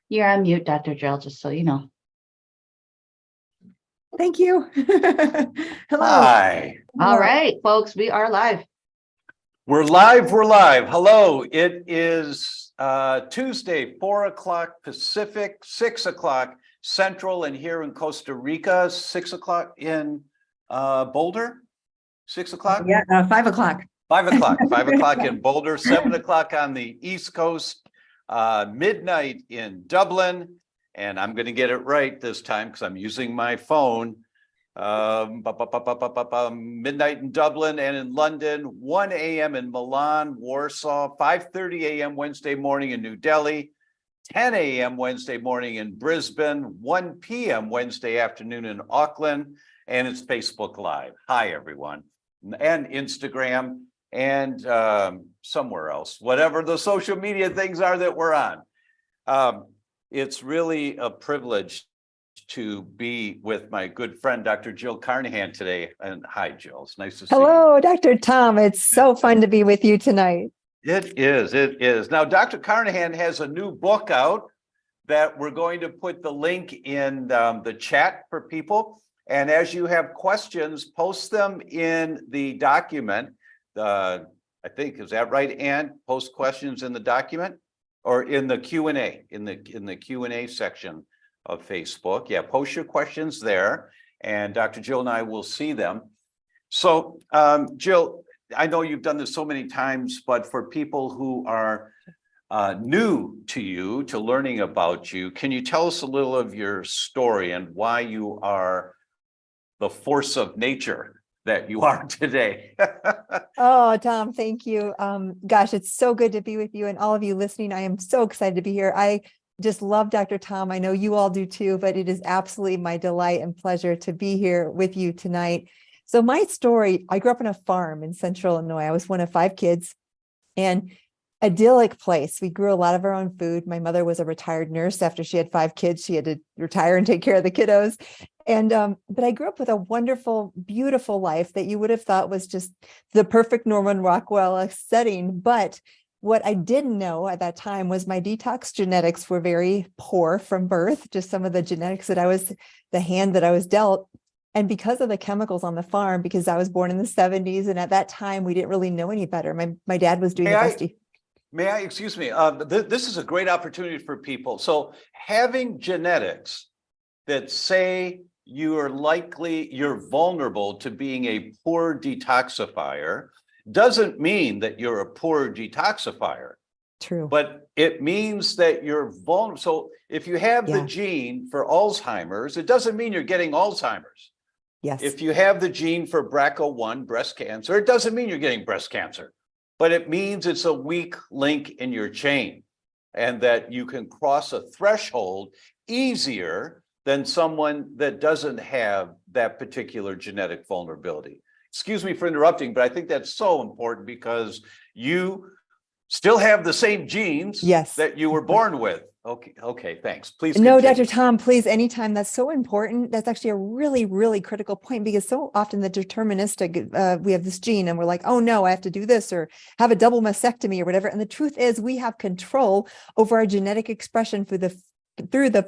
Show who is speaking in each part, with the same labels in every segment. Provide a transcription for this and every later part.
Speaker 1: You're on mute, Dr. Jill, just so you know.
Speaker 2: Thank you. Hello.
Speaker 3: Hi.
Speaker 1: All right, folks, we are live.
Speaker 3: We're live. We're live. Hello. It is Tuesday, 4 o'clock Pacific, 6 o'clock Central, and here in Costa Rica, 6 o'clock in Boulder, 6 o'clock?
Speaker 2: Yeah, 5 o'clock.
Speaker 3: 5 o'clock, 5 o'clock in Boulder, 7 o'clock on the East Coast, midnight in Dublin, and I'm going to get it right this time because I'm using my phone. Midnight in Dublin and in London, 1 a.m. in Milan, Warsaw, 5:30 a.m. Wednesday morning in New Delhi, 10 a.m. Wednesday morning in Brisbane, 1 p.m. Wednesday afternoon in Auckland, and it's Facebook Live. Hi, everyone, and Instagram, and somewhere else, whatever the social media things are that we're on. It's really a privilege to be with my good friend, Dr. Jill Carnahan today. And hi, Jill. It's nice to see you.
Speaker 2: Hello, Dr. Tom. It's so fun to be with you tonight.
Speaker 3: It is. It is. Now, Dr. Carnahan has a new book out that we're going to put the link in the chat for people. And as you have questions, post them in the document. I think, is that right, Ann? Post questions in the document or in the Q&A, in the Q&A section of Facebook. Yeah, post your questions there, and Dr. Jill and I will see them. So, Jill, I know you've done this so many times, but for people who are new to you, to learning about you, can you tell us a little of your story and why you are the force of nature that you are today?
Speaker 2: Oh, Tom, thank you. Gosh, it's so good to be with you and all of you listening. I am so excited to be here. I just love Dr. Tom. I know you all do too, but it is absolutely my delight and pleasure to be here with you tonight. So my story, I grew up on a farm in Central Illinois. I was one of 5 kids, and idyllic place. We grew a lot of our own food. My mother was a retired nurse. After she had 5 kids, she had to retire and take care of the kiddos. And but I grew up with a wonderful, beautiful life that you would have thought was just the perfect Norman Rockwell setting. But what I didn't know at that time was my detox genetics were very poor from birth, just some of the genetics that the hand that I was dealt. And because of the chemicals on the farm, because I was born in the 70s, and at that time, we didn't really know any better. My dad was doing the best he.
Speaker 3: May I, excuse me, this is a great opportunity for people. So having genetics that say you're vulnerable to being a poor detoxifier doesn't mean that you're a poor detoxifier.
Speaker 2: True.
Speaker 3: But it means that you're vulnerable. So if you have the gene for Alzheimer's, it doesn't mean you're getting Alzheimer's.
Speaker 2: Yes.
Speaker 3: If you have the gene for BRCA1, breast cancer, it doesn't mean you're getting breast cancer, but it means it's a weak link in your chain and that you can cross a threshold easier than someone that doesn't have that particular genetic vulnerability. Excuse me for interrupting, but I think that's so important because you still have the same genes that you were born with. Okay, thanks. Please continue.
Speaker 2: No, Dr. Tom, please, anytime. That's so important. That's actually a really, really critical point, because so often the deterministic, we have this gene and we're like, oh no, I have to do this or have a double mastectomy or whatever. And the truth is we have control over our genetic expression through the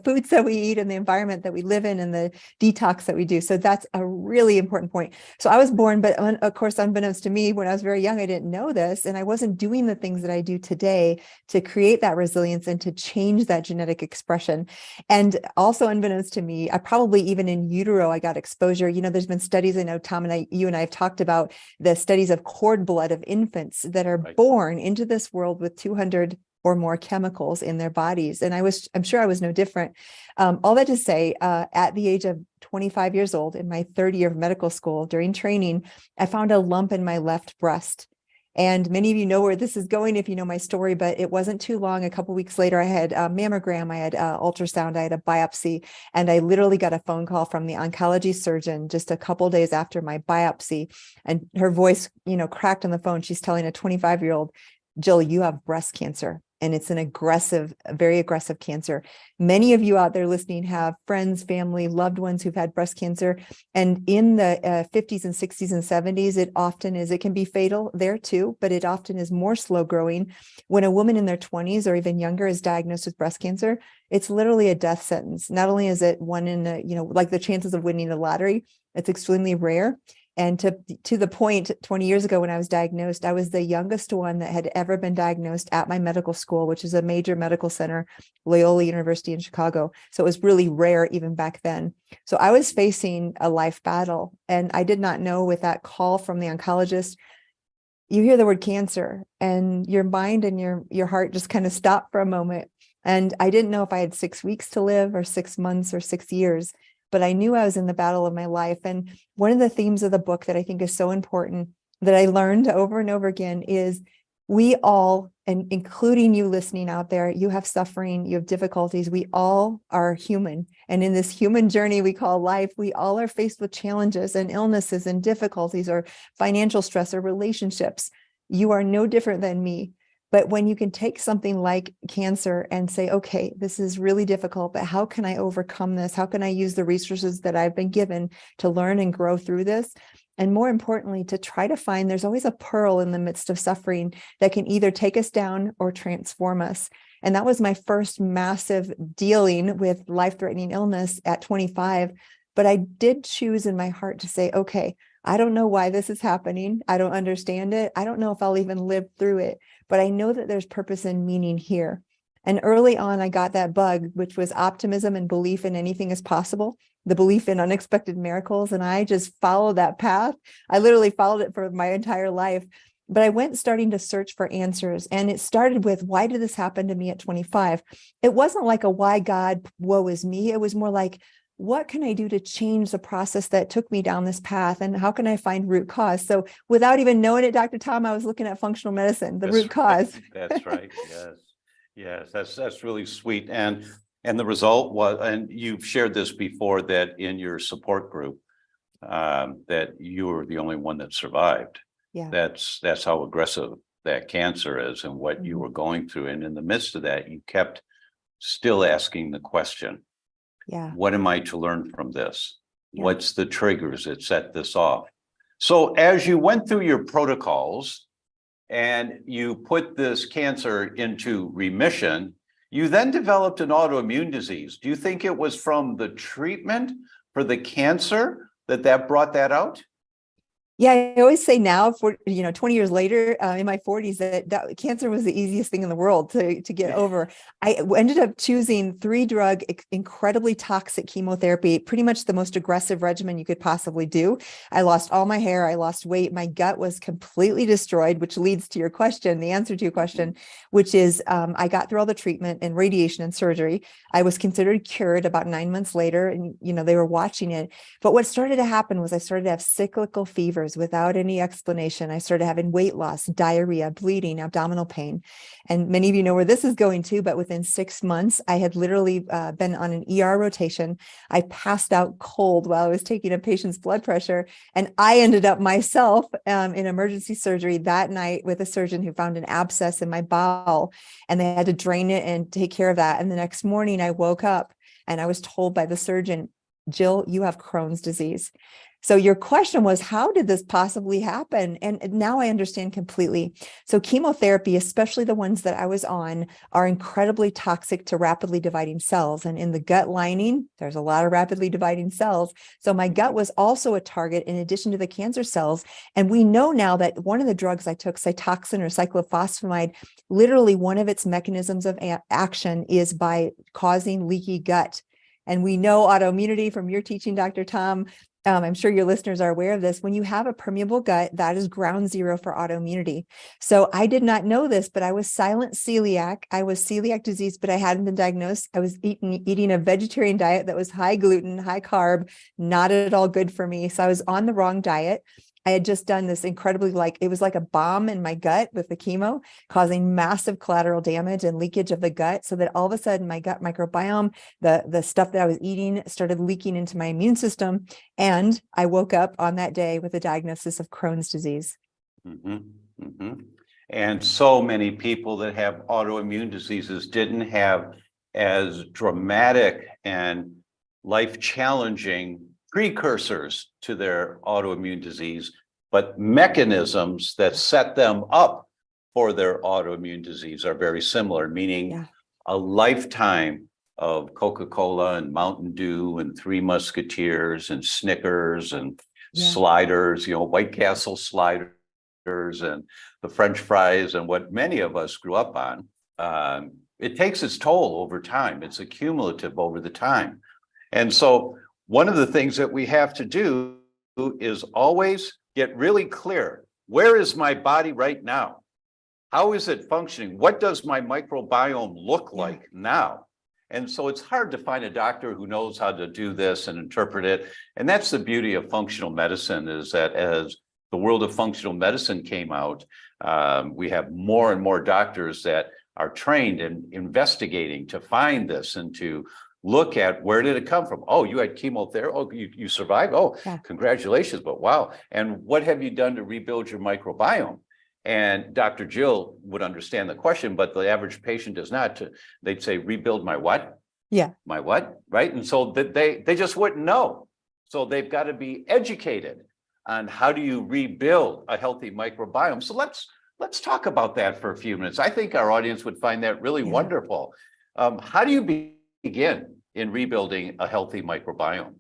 Speaker 2: foods that we eat and the environment that we live in and the detox that we do. So that's a really important point. So I was born, but of course, unbeknownst to me, when I was very young, I didn't know this. And I wasn't doing the things that I do today to create that resilience and to change that genetic expression. And also unbeknownst to me, I probably even in utero, I got exposure. You know, there's been studies, I know Tom and you and I have talked about the studies of cord blood of infants that are born into this world with 200 or more chemicals in their bodies. And I'm sure I was no different. All that to say, at the age of 25 years old, in my 3rd year of medical school, during training, I found a lump in my left breast. And many of you know where this is going if you know my story, but it wasn't too long. A couple of weeks later, I had a mammogram, I had ultrasound, I had a biopsy, and I literally got a phone call from the oncology surgeon just a couple of days after my biopsy. And her voice, cracked on the phone. She's telling a 25-year-old, Jill, you have breast cancer. and it's an aggressive, a very aggressive cancer. Many of you out there listening have friends, family, loved ones who've had breast cancer. And in the 50s and 60s and 70s, it can be fatal there too, but it often is more slow growing. When a woman in their 20s or even younger is diagnosed with breast cancer, it's literally a death sentence. Not only is it one in a, like the chances of winning the lottery, it's extremely rare. And to the point, 20 years ago when I was diagnosed, I was the youngest one that had ever been diagnosed at my medical school, which is a major medical center, Loyola University in Chicago. So it was really rare even back then. So I was facing a life battle, and I did not know, with that call from the oncologist, you hear the word cancer and your mind and your heart just kind of stop for a moment. And I didn't know if I had 6 weeks to live or 6 months or 6 years, but I knew I was in the battle of my life. And one of the themes of the book that I think is so important that I learned over and over again is we all, and including you listening out there, you have suffering, you have difficulties. We all are human. And in this human journey we call life, we all are faced with challenges and illnesses and difficulties or financial stress or relationships. You are no different than me. But when you can take something like cancer and say, okay, this is really difficult, but how can I overcome this? How can I use the resources that I've been given to learn and grow through this? And more importantly, to try to find, there's always a pearl in the midst of suffering that can either take us down or transform us. And that was my first massive dealing with life-threatening illness at 25. But I did choose in my heart to say, okay, I don't know why this is happening. I don't understand it. I don't know if I'll even live through it, but I know that there's purpose and meaning here. And early on, I got that bug, which was optimism and belief in anything is possible, the belief in unexpected miracles. And I just followed that path. I literally followed it for my entire life. But I went starting to search for answers. And it started with, why did this happen to me at 25? It wasn't like a why God, woe is me. It was more like, what can I do to change the process that took me down this path? And how can I find root cause? So without even knowing it, Dr. Tom, I was looking at functional medicine, the root cause.
Speaker 3: That's right. Yes. That's really sweet. And the result was, and you've shared this before, that in your support group, that you were the only one that survived.
Speaker 2: Yeah.
Speaker 3: That's how aggressive that cancer is and what you were going through. And in the midst of that, you kept still asking the question.
Speaker 2: Yeah.
Speaker 3: What am I to learn from this?
Speaker 2: Yeah.
Speaker 3: What's the triggers that set this off? So as you went through your protocols and you put this cancer into remission, you then developed an autoimmune disease. Do you think it was from the treatment for the cancer that brought that out?
Speaker 2: Yeah, I always say now, 20 years later, in my 40s, that cancer was the easiest thing in the world to get over. I ended up choosing 3-drug, incredibly toxic chemotherapy, pretty much the most aggressive regimen you could possibly do. I lost all my hair. I lost weight. My gut was completely destroyed, which leads to your question, the answer to your question, which is I got through all the treatment and radiation and surgery. I was considered cured about 9 months later, and they were watching it. But what started to happen was I started to have cyclical fevers without any explanation. I started having weight loss, diarrhea, bleeding, abdominal pain. And many of you know where this is going to, but within 6 months, I had literally been on an ER rotation. I passed out cold while I was taking a patient's blood pressure. And I ended up myself in emergency surgery that night with a surgeon who found an abscess in my bowel, and they had to drain it and take care of that. And the next morning I woke up and I was told by the surgeon, Jill, you have Crohn's disease. So your question was, how did this possibly happen? And now I understand completely. So chemotherapy, especially the ones that I was on, are incredibly toxic to rapidly dividing cells. And in the gut lining, there's a lot of rapidly dividing cells. So my gut was also a target in addition to the cancer cells. And we know now that one of the drugs I took, Cytoxan or cyclophosphamide, literally one of its mechanisms of action is by causing leaky gut. And we know autoimmunity from your teaching, Dr. Tom. I'm sure your listeners are aware of this. When you have a permeable gut, that is ground zero for autoimmunity. So I did not know this, but I was silent celiac. I was celiac disease, but I hadn't been diagnosed. I was eating a vegetarian diet that was high gluten, high carb, not at all good for me. So I was on the wrong diet. I had just done this incredibly, it was like a bomb in my gut with the chemo, causing massive collateral damage and leakage of the gut, so that all of a sudden my gut microbiome, the stuff that I was eating, started leaking into my immune system. And I woke up on that day with a diagnosis of Crohn's disease.
Speaker 3: And so many people that have autoimmune diseases didn't have as dramatic and life-challenging precursors to their autoimmune disease, but mechanisms that set them up for their autoimmune disease are very similar, meaning a lifetime of Coca-Cola and Mountain Dew and Three Musketeers and Snickers and sliders, White Castle sliders and the French fries and what many of us grew up on. It takes its toll over time. It's accumulative over the time. And so one of the things that we have to do is always get really clear. Where is my body right now? How is it functioning? What does my microbiome look like now? And so it's hard to find a doctor who knows how to do this and interpret it. And that's the beauty of functional medicine, is that as the world of functional medicine came out, we have more and more doctors that are trained in investigating to find this and to look at where did it come from. Oh, you had chemotherapy. Oh, you survived. Oh, congratulations. But wow. And what have you done to rebuild your microbiome? And Dr. Jill would understand the question, but the average patient does not. They'd say, rebuild my what?
Speaker 2: Yeah.
Speaker 3: My what? Right. And so they just wouldn't know. So they've got to be educated on how do you rebuild a healthy microbiome. So let's talk about that for a few minutes. I think our audience would find that really wonderful. How do you begin in rebuilding a healthy microbiome?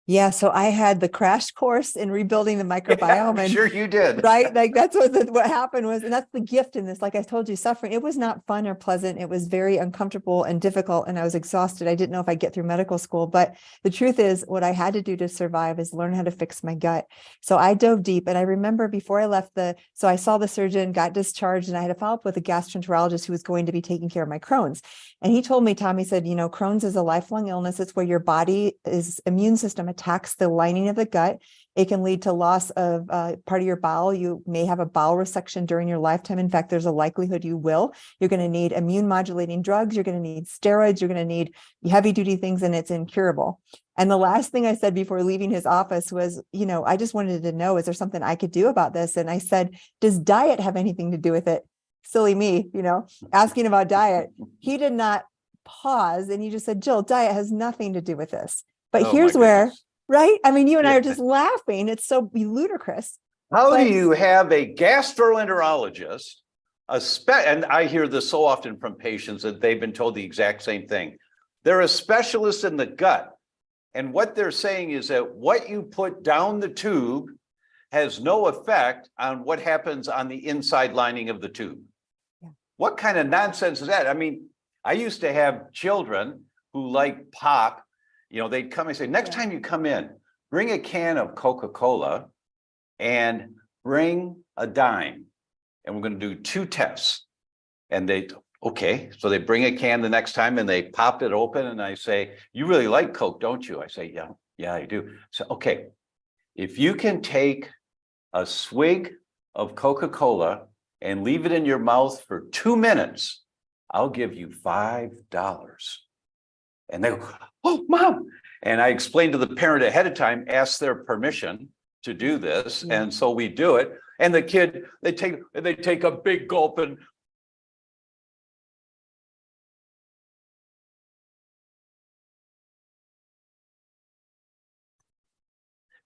Speaker 2: Yeah, so I had the crash course in rebuilding the microbiome.
Speaker 3: I'm sure you did.
Speaker 2: Right? Like that's what happened was, and that's the gift in this. Like I told you, suffering, it was not fun or pleasant. It was very uncomfortable and difficult. And I was exhausted. I didn't know if I'd get through medical school. But the truth is, what I had to do to survive is learn how to fix my gut. So I dove deep. And I remember before I left so I saw the surgeon, got discharged, and I had to follow up with a gastroenterologist who was going to be taking care of my Crohn's. And he told me, Tom, he said, Crohn's is a lifelong illness. It's where your body's immune system attacks the lining of the gut. It can lead to loss of part of your bowel. You may have a bowel resection during your lifetime. In fact, there's a likelihood you will. You're going to need immune modulating drugs. You're going to need steroids. You're going to need heavy duty things, and it's incurable. And the last thing I said before leaving his office was, I just wanted to know, is there something I could do about this? And I said, does diet have anything to do with it? Silly me, asking about diet. He did not pause, and he just said, Jill, diet has nothing to do with this. But here's where, right? I mean, you and I are just laughing. It's so ludicrous.
Speaker 3: How do you have a gastroenterologist, and I hear this so often from patients that they've been told the exact same thing. They're a specialist in the gut. And what they're saying is that what you put down the tube has no effect on what happens on the inside lining of the tube. Yeah. What kind of nonsense is that? I mean, I used to have children who like pop. They'd come and say, next time you come in, bring a can of Coca-Cola and bring a dime. And we're going to do 2 tests. And so they bring a can the next time and they pop it open. And I say, you really like Coke, don't you? I say, yeah, I do. So, okay, if you can take a swig of Coca-Cola and leave it in your mouth for 2 minutes, I'll give you $5. And they go, oh, Mom. And I explained to the parent ahead of time, ask their permission to do this. Yeah. And so we do it. And the kid, they take a big gulp and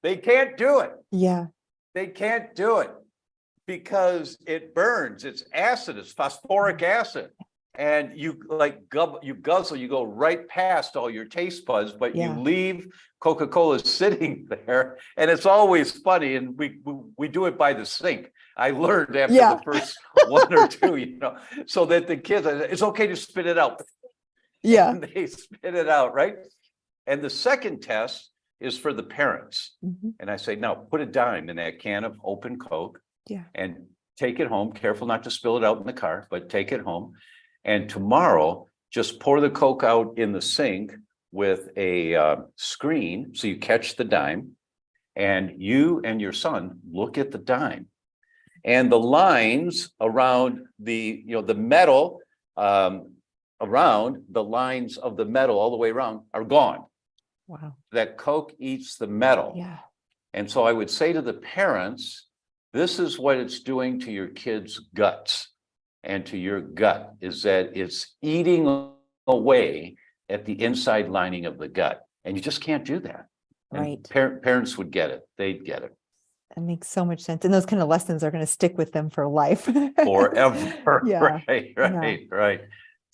Speaker 3: they can't do it.
Speaker 2: Yeah.
Speaker 3: They can't do it because it burns. It's acid, it's phosphoric acid. And you guzzle, you go right past all your taste buds, but you leave Coca-Cola sitting there. And it's always funny. And we do it by the sink. I learned after the first 1 or 2, so that the kids, it's okay to spit it out. Yeah. And they spit it out, right? And the second test is for the parents. Mm-hmm. And I say, no, put a dime in that can of open Coke and take it home. Careful not to spill it out in the car, but take it home. And tomorrow, just pour the Coke out in the sink with a screen so you catch the dime, and you and your son look at the dime, and the lines around the metal, around the lines of the metal all the way around are gone. Wow. That Coke eats the metal. Yeah. And so I would say to the parents, This is what it's doing to your kids' guts and to your gut, is that it's eating away at the inside lining of the gut. And you just can't do that. And
Speaker 2: Right.
Speaker 3: parents would get it. They'd get it
Speaker 2: That makes so much sense. And those kind of lessons are going to stick with them for life.
Speaker 3: forever.
Speaker 2: Yeah.
Speaker 3: Right,
Speaker 2: Yeah.
Speaker 3: right.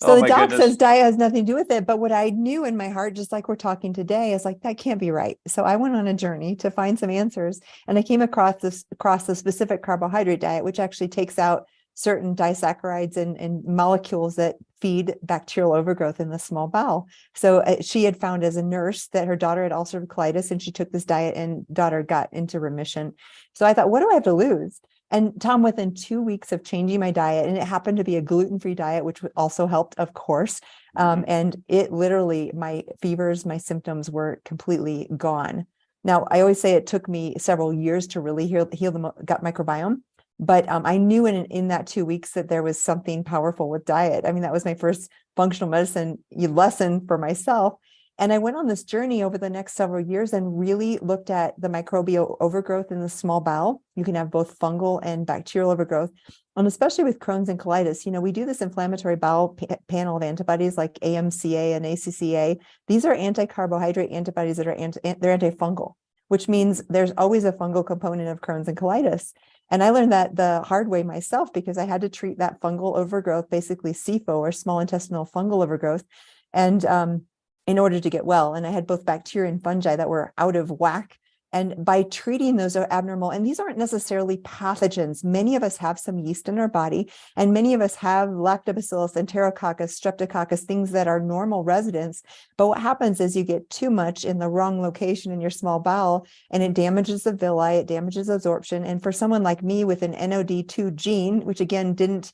Speaker 2: So
Speaker 3: Oh
Speaker 2: the
Speaker 3: my
Speaker 2: doc
Speaker 3: goodness.
Speaker 2: says diet has nothing to do with it. But what I knew in my heart, just like we're talking today, is like, that can't be right. So I went on a journey to find some answers. And I came across the specific carbohydrate diet, which actually takes out certain disaccharides and molecules that feed bacterial overgrowth in the small bowel. So she had found as a nurse that her daughter had ulcerative colitis, and she took this diet and daughter got into remission. So I thought, what do I have to lose? And Tom, within 2 weeks of changing my diet, and it happened to be a gluten-free diet, which also helped, of course. And it literally, my fevers, my symptoms were completely gone. Now, I always say it took me several years to really heal the gut microbiome. But I knew in that 2 weeks that there was something powerful with diet. I mean, that was my first functional medicine lesson for myself. And I went on this journey over the next several years and really looked at the microbial overgrowth in the small bowel. You can have both fungal and bacterial overgrowth. And especially with Crohn's and colitis, we do this inflammatory bowel panel of antibodies like AMCA and ACCA. These are anti-carbohydrate antibodies that are they're antifungal, which means there's always a fungal component of Crohn's and colitis. And I learned that the hard way myself, because I had to treat that fungal overgrowth, basically SIFO or small intestinal fungal overgrowth. And in order to get well. And I had both bacteria and fungi that were out of whack. And by treating those are abnormal, and these aren't necessarily pathogens. Many of us have some yeast in our body, and many of us have lactobacillus, enterococcus, streptococcus, things that are normal residents. But what happens is you get too much in the wrong location in your small bowel, and it damages the villi, it damages absorption. And for someone like me with an NOD2 gene, which again didn't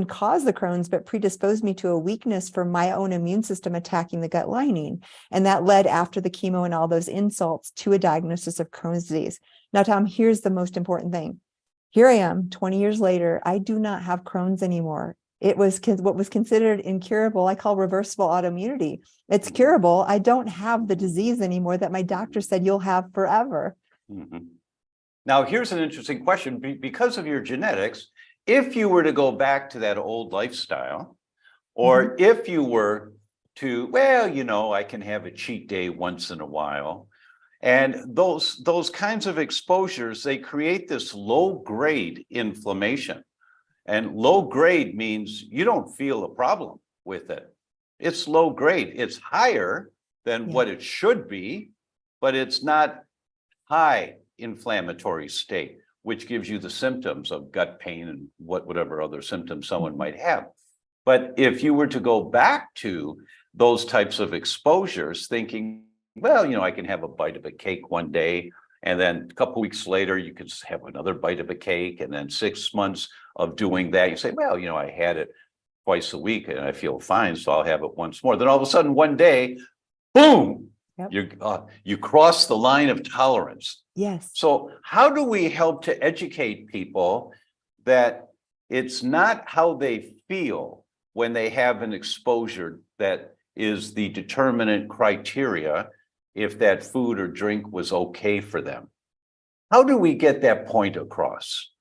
Speaker 2: cause the Crohn's, but predisposed me to a weakness for my own immune system attacking the gut lining. And that led, after the chemo and all those insults, to a diagnosis of Crohn's disease. Now, Tom, here's the most important thing. Here I am 20 years later. I do not have Crohn's anymore. It was what was considered incurable. I call reversible autoimmunity. It's curable. I don't have the disease anymore that my doctor said you'll have forever.
Speaker 3: Mm-hmm. Now, here's an interesting question. Because of your genetics, if you were to go back to that old lifestyle, or if you were to, I can have a cheat day once in a while, and those kinds of exposures, they create this low grade inflammation. And low grade means you don't feel a problem with it. It's low grade. It's higher than what it should be, but it's not high inflammatory state, which gives you the symptoms of gut pain and whatever other symptoms someone might have. But if you were to go back to those types of exposures, thinking, I can have a bite of a cake one day, and then a couple of weeks later, you could have another bite of a cake, and then 6 months of doing that, you say, I had it twice a week and I feel fine, so I'll have it once more. Then all of a sudden, one day, boom, you cross the line of tolerance.
Speaker 2: Yes.
Speaker 3: So how do we help to educate people that it's not how they feel when they have an exposure that is the determinant criteria if that food or drink was okay for them? How do we get that point across?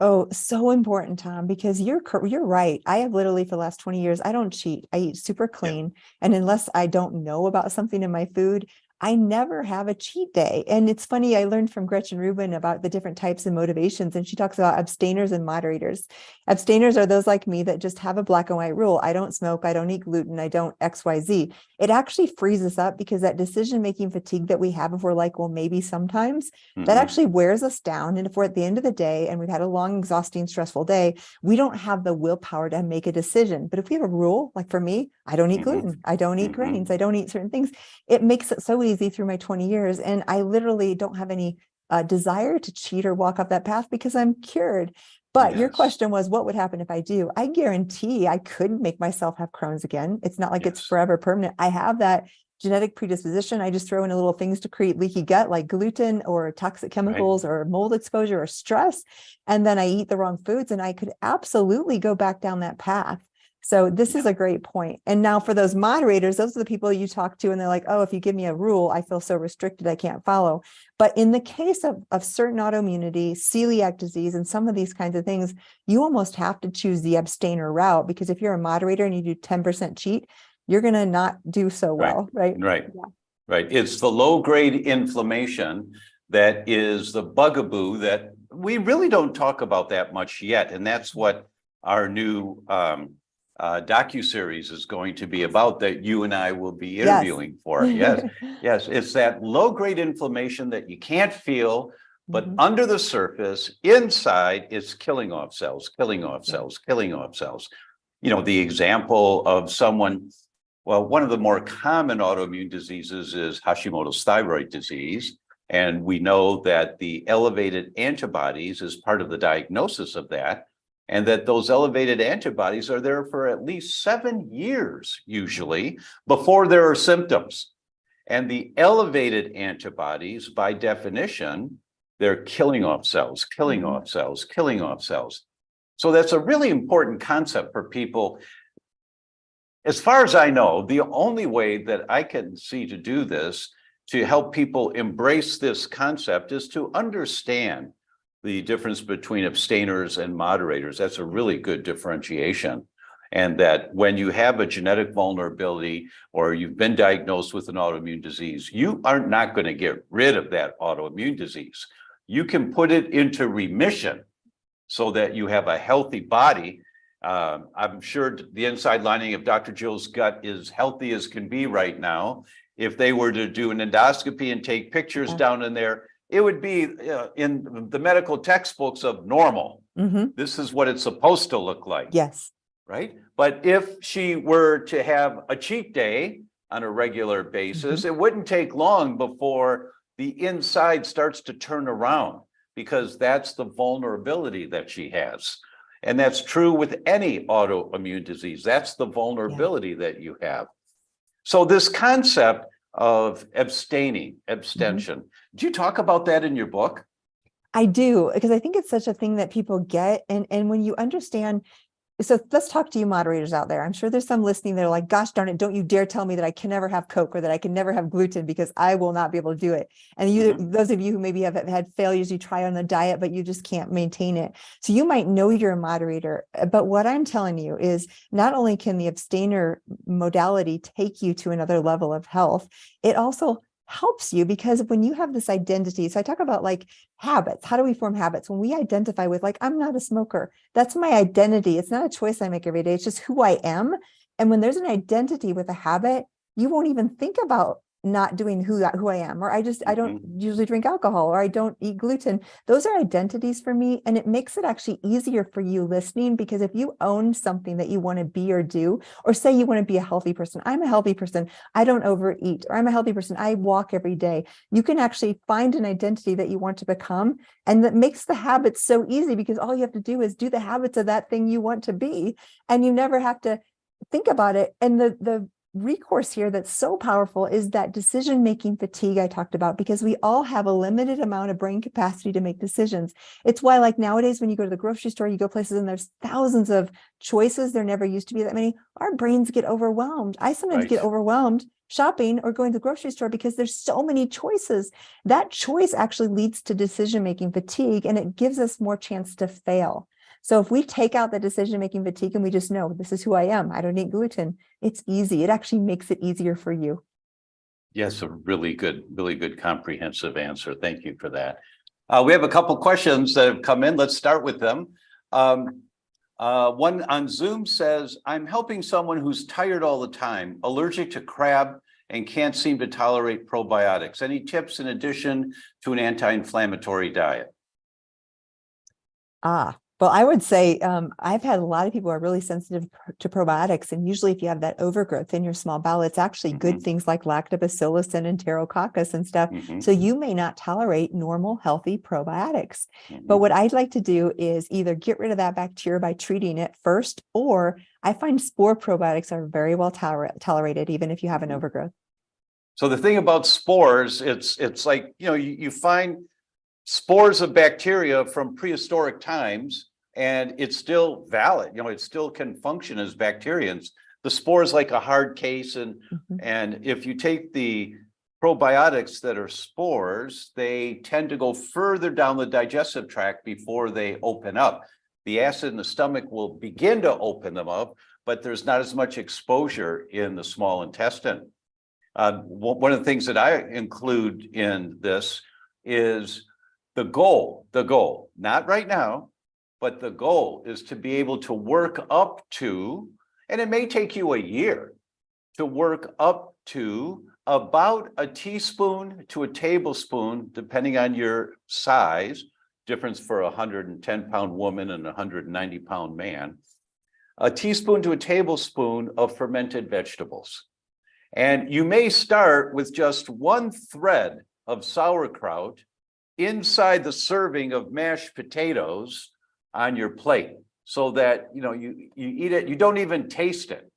Speaker 2: Oh, so important, Tom, because you're right. I have literally for the last 20 years, I don't cheat. I eat super clean. And unless I don't know about something in my food, I never have a cheat day. And it's funny, I learned from Gretchen Rubin about the different types of motivations, and she talks about abstainers and moderators. Abstainers are those like me that just have a black and white rule. I don't smoke, I don't eat gluten, I don't XYZ. It actually frees us up, because that decision-making fatigue that we have, if we're like, maybe sometimes, that actually wears us down. And if we're at the end of the day and we've had a long, exhausting, stressful day, we don't have the willpower to make a decision. But if we have a rule, like for me, I don't eat gluten, I don't eat grains, I don't eat certain things, it makes it so easy through my 20 years. And I literally don't have any desire to cheat or walk off that path, because I'm cured. But your question was, what would happen if I do? I guarantee I could make myself have Crohn's again. It's not like it's forever permanent. I have that genetic predisposition. I just throw in a little things to create leaky gut, like gluten or toxic chemicals or mold exposure or stress. And then I eat the wrong foods, and I could absolutely go back down that path. So this is a great point. And now for those moderators, those are the people you talk to and they're like, oh, if you give me a rule, I feel so restricted, I can't follow. But in the case of certain autoimmunity, celiac disease, and some of these kinds of things, you almost have to choose the abstainer route, because if you're a moderator and you do 10% cheat, you're going to not do so well, right?
Speaker 3: Right.
Speaker 2: Yeah.
Speaker 3: Right. It's the low-grade inflammation that is the bugaboo that we really don't talk about that much yet. And that's what our new docuseries is going to be about, that you and I will be interviewing for. Yes. Yes. It's that low-grade inflammation that you can't feel, but under the surface, inside, it's killing off cells, killing off cells, killing off cells. You know, the example of someone, well, one of the more common autoimmune diseases is Hashimoto's thyroid disease. And we know that the elevated antibodies is part of the diagnosis of that, and that those elevated antibodies are there for at least 7 years, usually, before there are symptoms. And the elevated antibodies, by definition, they're killing off cells, killing off cells, killing off cells. So that's a really important concept for people. As far as I know, the only way that I can see to do this, to help people embrace this concept, is to understand the difference between abstainers and moderators. That's a really good differentiation. And that when you have a genetic vulnerability or you've been diagnosed with an autoimmune disease, you are not going to get rid of that autoimmune disease. You can put it into remission so that you have a healthy body. I'm sure the inside lining of Dr. Jill's gut is healthy as can be right now. If they were to do an endoscopy and take pictures down in there, it would be in the medical textbooks of normal. This is what it's supposed to look like.
Speaker 2: Yes.
Speaker 3: Right? But if she were to have a cheat day on a regular basis, it wouldn't take long before the inside starts to turn around, because that's the vulnerability that she has. And that's true with any autoimmune disease. That's the vulnerability that you have. So this concept of abstention, do you talk about that in your book?
Speaker 2: I do, because I think it's such a thing that people get. And when you understand, so let's talk to you moderators out there. I'm sure there's some listening that are like, gosh darn it, don't you dare tell me that I can never have Coke or that I can never have gluten, because I will not be able to do it. And you, those of you who maybe have had failures, you try on the diet, but you just can't maintain it. So you might know you're a moderator, but what I'm telling you is not only can the abstainer modality take you to another level of health, it also helps you, because when you have this identity, so I talk about like habits, how do we form habits? When we identify with like, I'm not a smoker, that's my identity. It's not a choice I make every day. It's just who I am. And when there's an identity with a habit, you won't even think about not doing who I am, or I don't usually drink alcohol, or I don't eat gluten. Those are identities for me. And it makes it actually easier for you listening, because if you own something that you want to be or do, or say you want to be a healthy person, I'm a healthy person, I don't overeat, or I'm a healthy person, I walk every day. You can actually find an identity that you want to become. And that makes the habits so easy, because all you have to do is do the habits of that thing you want to be. And you never have to think about it. And the recourse here that's so powerful is that decision-making fatigue I talked about, because we all have a limited amount of brain capacity to make decisions. It's why, like nowadays, when you go to the grocery store, you go places and there's thousands of choices. There never used to be that many. Our brains get overwhelmed. I sometimes get overwhelmed shopping or going to the grocery store because there's so many choices. That choice actually leads to decision-making fatigue, and it gives us more chance to fail. So if we take out the decision-making fatigue and we just know this is who I am, I don't eat gluten, it's easy. It actually makes it easier for you.
Speaker 3: Yes, a really good comprehensive answer. Thank you for that. We have a couple questions that have come in. Let's start with them. One on Zoom says, I'm helping someone who's tired all the time, allergic to crab, and can't seem to tolerate probiotics. Any tips in addition to an anti-inflammatory diet?
Speaker 2: Well, I would say I've had a lot of people who are really sensitive to probiotics. And usually if you have that overgrowth in your small bowel, it's actually good things like lactobacillus and enterococcus and stuff. So you may not tolerate normal, healthy probiotics. But what I'd like to do is either get rid of that bacteria by treating it first, or I find spore probiotics are very well tolerated, even if you have an overgrowth.
Speaker 3: So the thing about spores, it's like, you find spores of bacteria from prehistoric times, and it's still valid. It still can function as bacterians. The spore is like a hard case, and if you take the probiotics that are spores, they tend to go further down the digestive tract before they open up. The acid in the stomach will begin to open them up, but there's not as much exposure in the small intestine. One of the things that I include in this is the goal, not right now, but the goal is to be able to work up to, and it may take you a year to work up to about a teaspoon to a tablespoon, depending on your size, difference for a 110-pound woman and a 190-pound man, a teaspoon to a tablespoon of fermented vegetables. And you may start with just one thread of sauerkraut inside the serving of mashed potatoes on your plate, so that you eat it, you don't even taste it.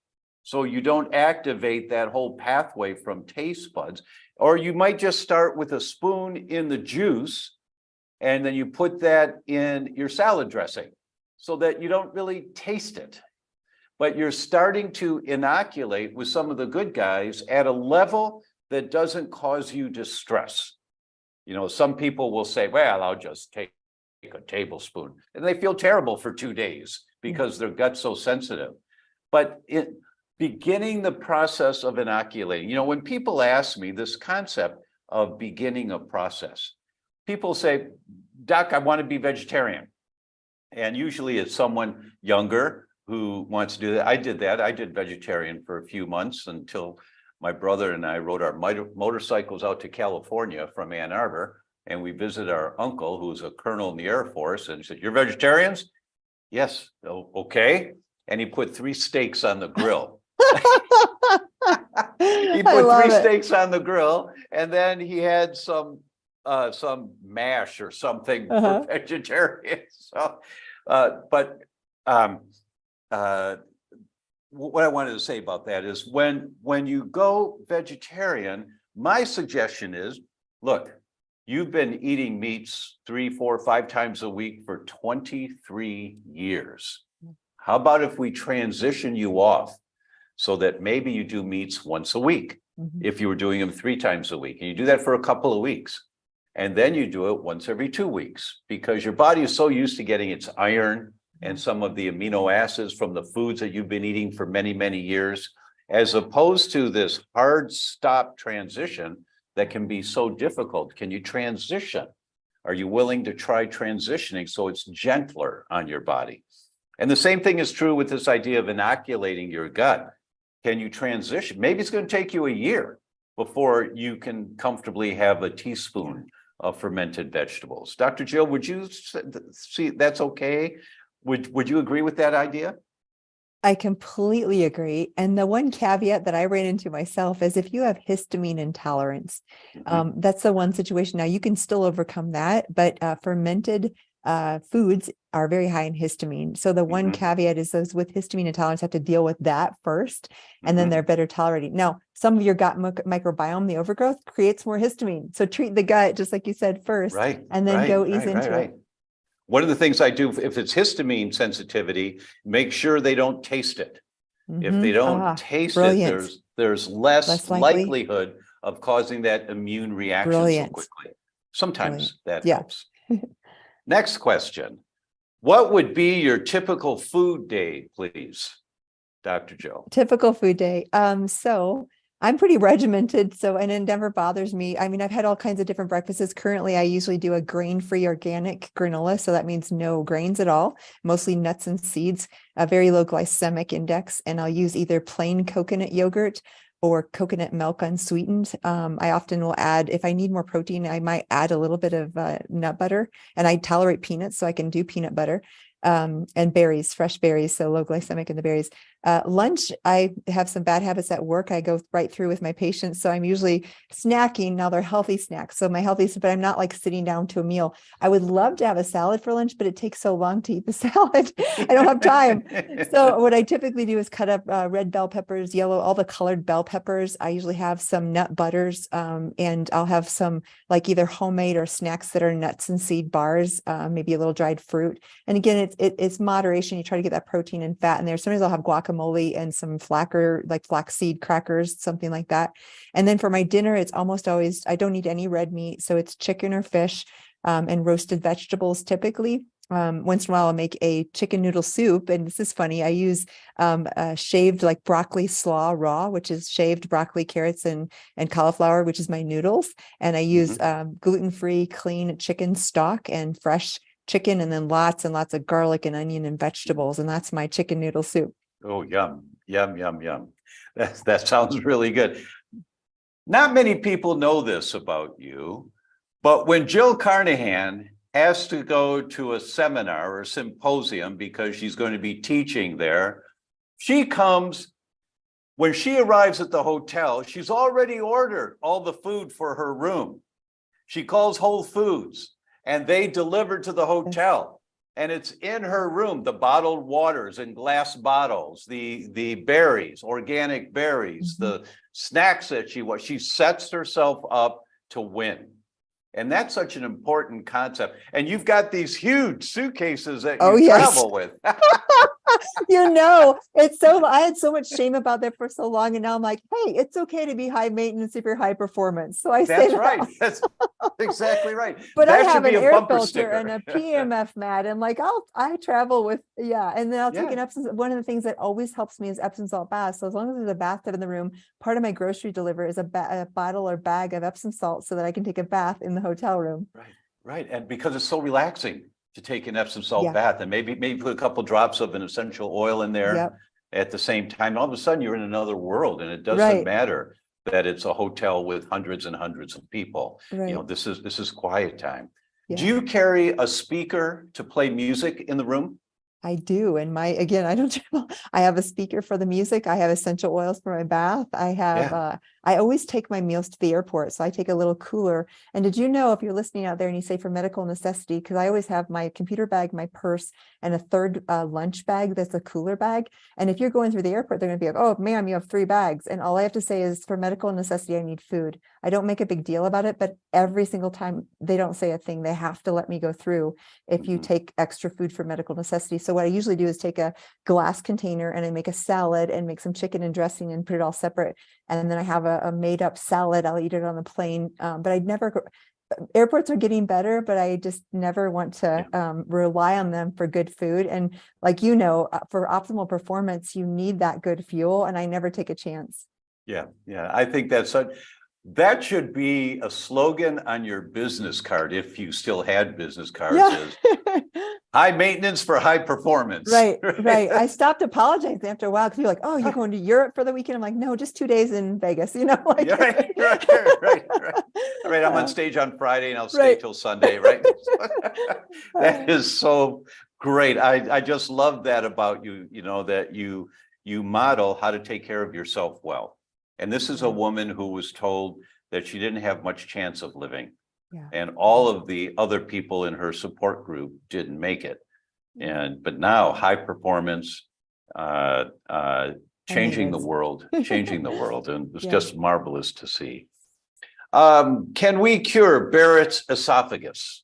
Speaker 3: So you don't activate that whole pathway from taste buds. Or you might just start with a spoon in the juice, and then you put that in your salad dressing so that you don't really taste it. But you're starting to inoculate with some of the good guys at a level that doesn't cause you distress. Some people will say, well, I'll just take a tablespoon, and they feel terrible for 2 days because their gut's so sensitive. But beginning the process of inoculating, when people ask me this concept of beginning a process, people say, Doc, I want to be vegetarian. And usually it's someone younger who wants to do that. I did that. I did vegetarian for a few months until my brother and I rode our motorcycles out to California from Ann Arbor, and we visited our uncle, who was a colonel in the Air Force, and he said, "You're vegetarians?" "Yes." "Oh, okay." And he put 3 steaks on the grill. He put 3 steaks on the grill, and then he had some mash or something for vegetarians. So, what I wanted to say about that is when you go vegetarian, my suggestion is, look, you've been eating meats 3, 4, 5 times a week for 23 years. How about if we transition you off so that maybe you do meats once a week, if you were doing them 3 times a week, and you do that for a couple of weeks, and then you do it once every 2 weeks, because your body is so used to getting its iron and some of the amino acids from the foods that you've been eating for many, many years, as opposed to this hard stop transition that can be so difficult. Can you transition? Are you willing to try transitioning so it's gentler on your body? And the same thing is true with this idea of inoculating your gut. Can you transition? Maybe it's going to take you a year before you can comfortably have a teaspoon of fermented vegetables. Dr. Jill, would you see that's okay? Would you agree with that idea?
Speaker 2: I completely agree. And the one caveat that I ran into myself is if you have histamine intolerance, that's the one situation. Now you can still overcome that, but fermented foods are very high in histamine. So the one caveat is those with histamine intolerance have to deal with that first, and then they're better tolerating. Now, some of your gut microbiome, the overgrowth, creates more histamine. So treat the gut, just like you said, first, and then go ease into it.
Speaker 3: One of the things I do, if it's histamine sensitivity, make sure they don't taste it. If they don't taste it, there's less likelihood of causing that immune reaction so quickly. Sometimes that helps. Next question. What would be your typical food day, please, Dr. Jill?
Speaker 2: Typical food day. So I'm pretty regimented, and it never bothers me. I mean, I've had all kinds of different breakfasts. Currently, I usually do a grain-free organic granola. So that means no grains at all, mostly nuts and seeds, a very low glycemic index. And I'll use either plain coconut yogurt or coconut milk unsweetened. I often will add, if I need more protein, I might add a little bit of nut butter. And I tolerate peanuts, so I can do peanut butter. And berries, fresh berries, so low glycemic in the berries. Lunch, I have some bad habits at work. I go right through with my patients. So I'm usually snacking. Now they're healthy snacks. So but I'm not like sitting down to a meal. I would love to have a salad for lunch, but it takes so long to eat the salad. I don't have time. So what I typically do is cut up red bell peppers, yellow, all the colored bell peppers. I usually have some nut butters, and I'll have some like either homemade or snacks that are nuts and seed bars, maybe a little dried fruit. And again, it's moderation. You try to get that protein and fat in there. Sometimes I'll have guacamole and some flaxseed crackers, something like that. And then for my dinner, it's almost always, I don't eat any red meat. So it's chicken or fish, and roasted vegetables typically. Once in a while I'll make a chicken noodle soup. And this is funny. I use shaved like broccoli slaw raw, which is shaved broccoli, carrots, and cauliflower, which is my noodles. And I use gluten-free, clean chicken stock and fresh chicken, and then lots and lots of garlic and onion and vegetables. And that's my chicken noodle soup.
Speaker 3: Oh, yum, yum, yum, yum. That sounds really good. Not many people know this about you, but when Jill Carnahan has to go to a seminar or symposium because she's going to be teaching there, when she arrives at the hotel, she's already ordered all the food for her room. She calls Whole Foods and they deliver to the hotel. And it's in her room, the bottled waters in glass bottles, the berries, organic berries, the snacks that she sets herself up to win. And that's such an important concept. And you've got these huge suitcases that you travel with.
Speaker 2: I had so much shame about that for so long. And now I'm like, hey, it's okay to be high maintenance if you're high performance. So I say
Speaker 3: That's right. That's exactly right.
Speaker 2: But
Speaker 3: that
Speaker 2: I have an air filter
Speaker 3: sticker.
Speaker 2: and a PMF mat. And like, I travel with, and then I'll take an Epsom. One of the things that always helps me is Epsom salt bath. So as long as there's a bathtub in the room, part of my grocery deliver is a bottle or bag of Epsom salt so that I can take a bath in the hotel room.
Speaker 3: Right. And because it's so relaxing to take an Epsom salt bath, and maybe put a couple drops of an essential oil in there at the same time. All of a sudden you're in another world, and it doesn't matter that it's a hotel with hundreds and hundreds of people. This is quiet time. Do you carry a speaker to play music in the room?
Speaker 2: I do. And I don't travel. I have a speaker for the music. I have essential oils for my bath. I have, I always take my meals to the airport. So I take a little cooler. And did you know, if you're listening out there and you say for medical necessity, because I always have my computer bag, my purse, and a third lunch bag that's a cooler bag. And if you're going through the airport, they're going to be like, oh, ma'am, you have 3 bags. And all I have to say is for medical necessity, I need food. I don't make a big deal about it, but every single time they don't say a thing. They have to let me go through if you take extra food for medical necessity. So what I usually do is take a glass container and I make a salad and make some chicken and dressing and put it all separate. And then I have a made up salad. I'll eat it on the plane. But airports are getting better, but I just never want to rely on them for good food. And like, for optimal performance, you need that good fuel. And I never take a chance. Yeah.
Speaker 3: I think that should be a slogan on your business card, if you still had business cards. Is high maintenance for high performance.
Speaker 2: Right. I stopped apologizing after a while because you're like, oh, you're going to Europe for the weekend. I'm like, no, just 2 days in Vegas,
Speaker 3: Right. I'm on stage on Friday and I'll stay till Sunday, right? That is so great. I just love that about you, that you model how to take care of yourself well. And this is a woman who was told that she didn't have much chance of living. And all of the other people in her support group didn't make it. But now high performance, changing the world. And it's just marvelous to see. Can we cure Barrett's esophagus?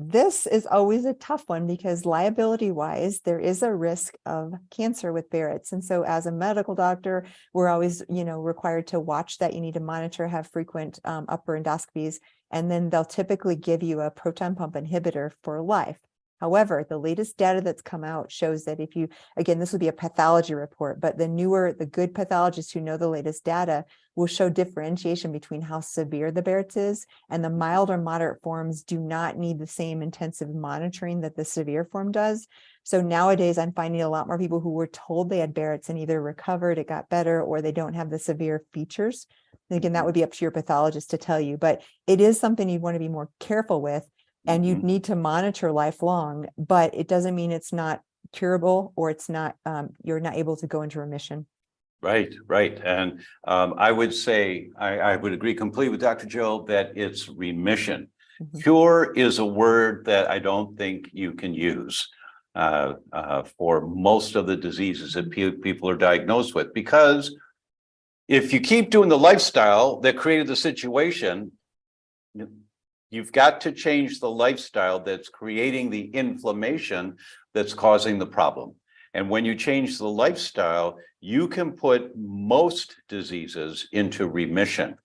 Speaker 2: This is always a tough one because liability wise, there is a risk of cancer with Barrett's. And so as a medical doctor, we're always, required to watch that. You need to monitor, have frequent upper endoscopies, and then they'll typically give you a proton pump inhibitor for life. However, the latest data that's come out shows that if you, again, this would be a pathology report, but the good pathologists who know the latest data will show differentiation between how severe the Barrett's is, and the mild or moderate forms do not need the same intensive monitoring that the severe form does. So nowadays I'm finding a lot more people who were told they had Barrett's and either recovered, it got better, or they don't have the severe features. And again, that would be up to your pathologist to tell you, but it is something you'd want to be more careful with. And you'd need to monitor lifelong, but it doesn't mean it's not curable or it's not, you're not able to go into remission.
Speaker 3: Right, right. And I would say, I would agree completely with Dr. Jill that it's remission.
Speaker 2: Mhm.
Speaker 3: Cure is a word that I don't think you can use for most of the diseases that people are diagnosed with, because if you keep doing the lifestyle that created the situation, you've got to change the lifestyle that's creating the inflammation that's causing the problem. And when you change the lifestyle, you can put most diseases into remission.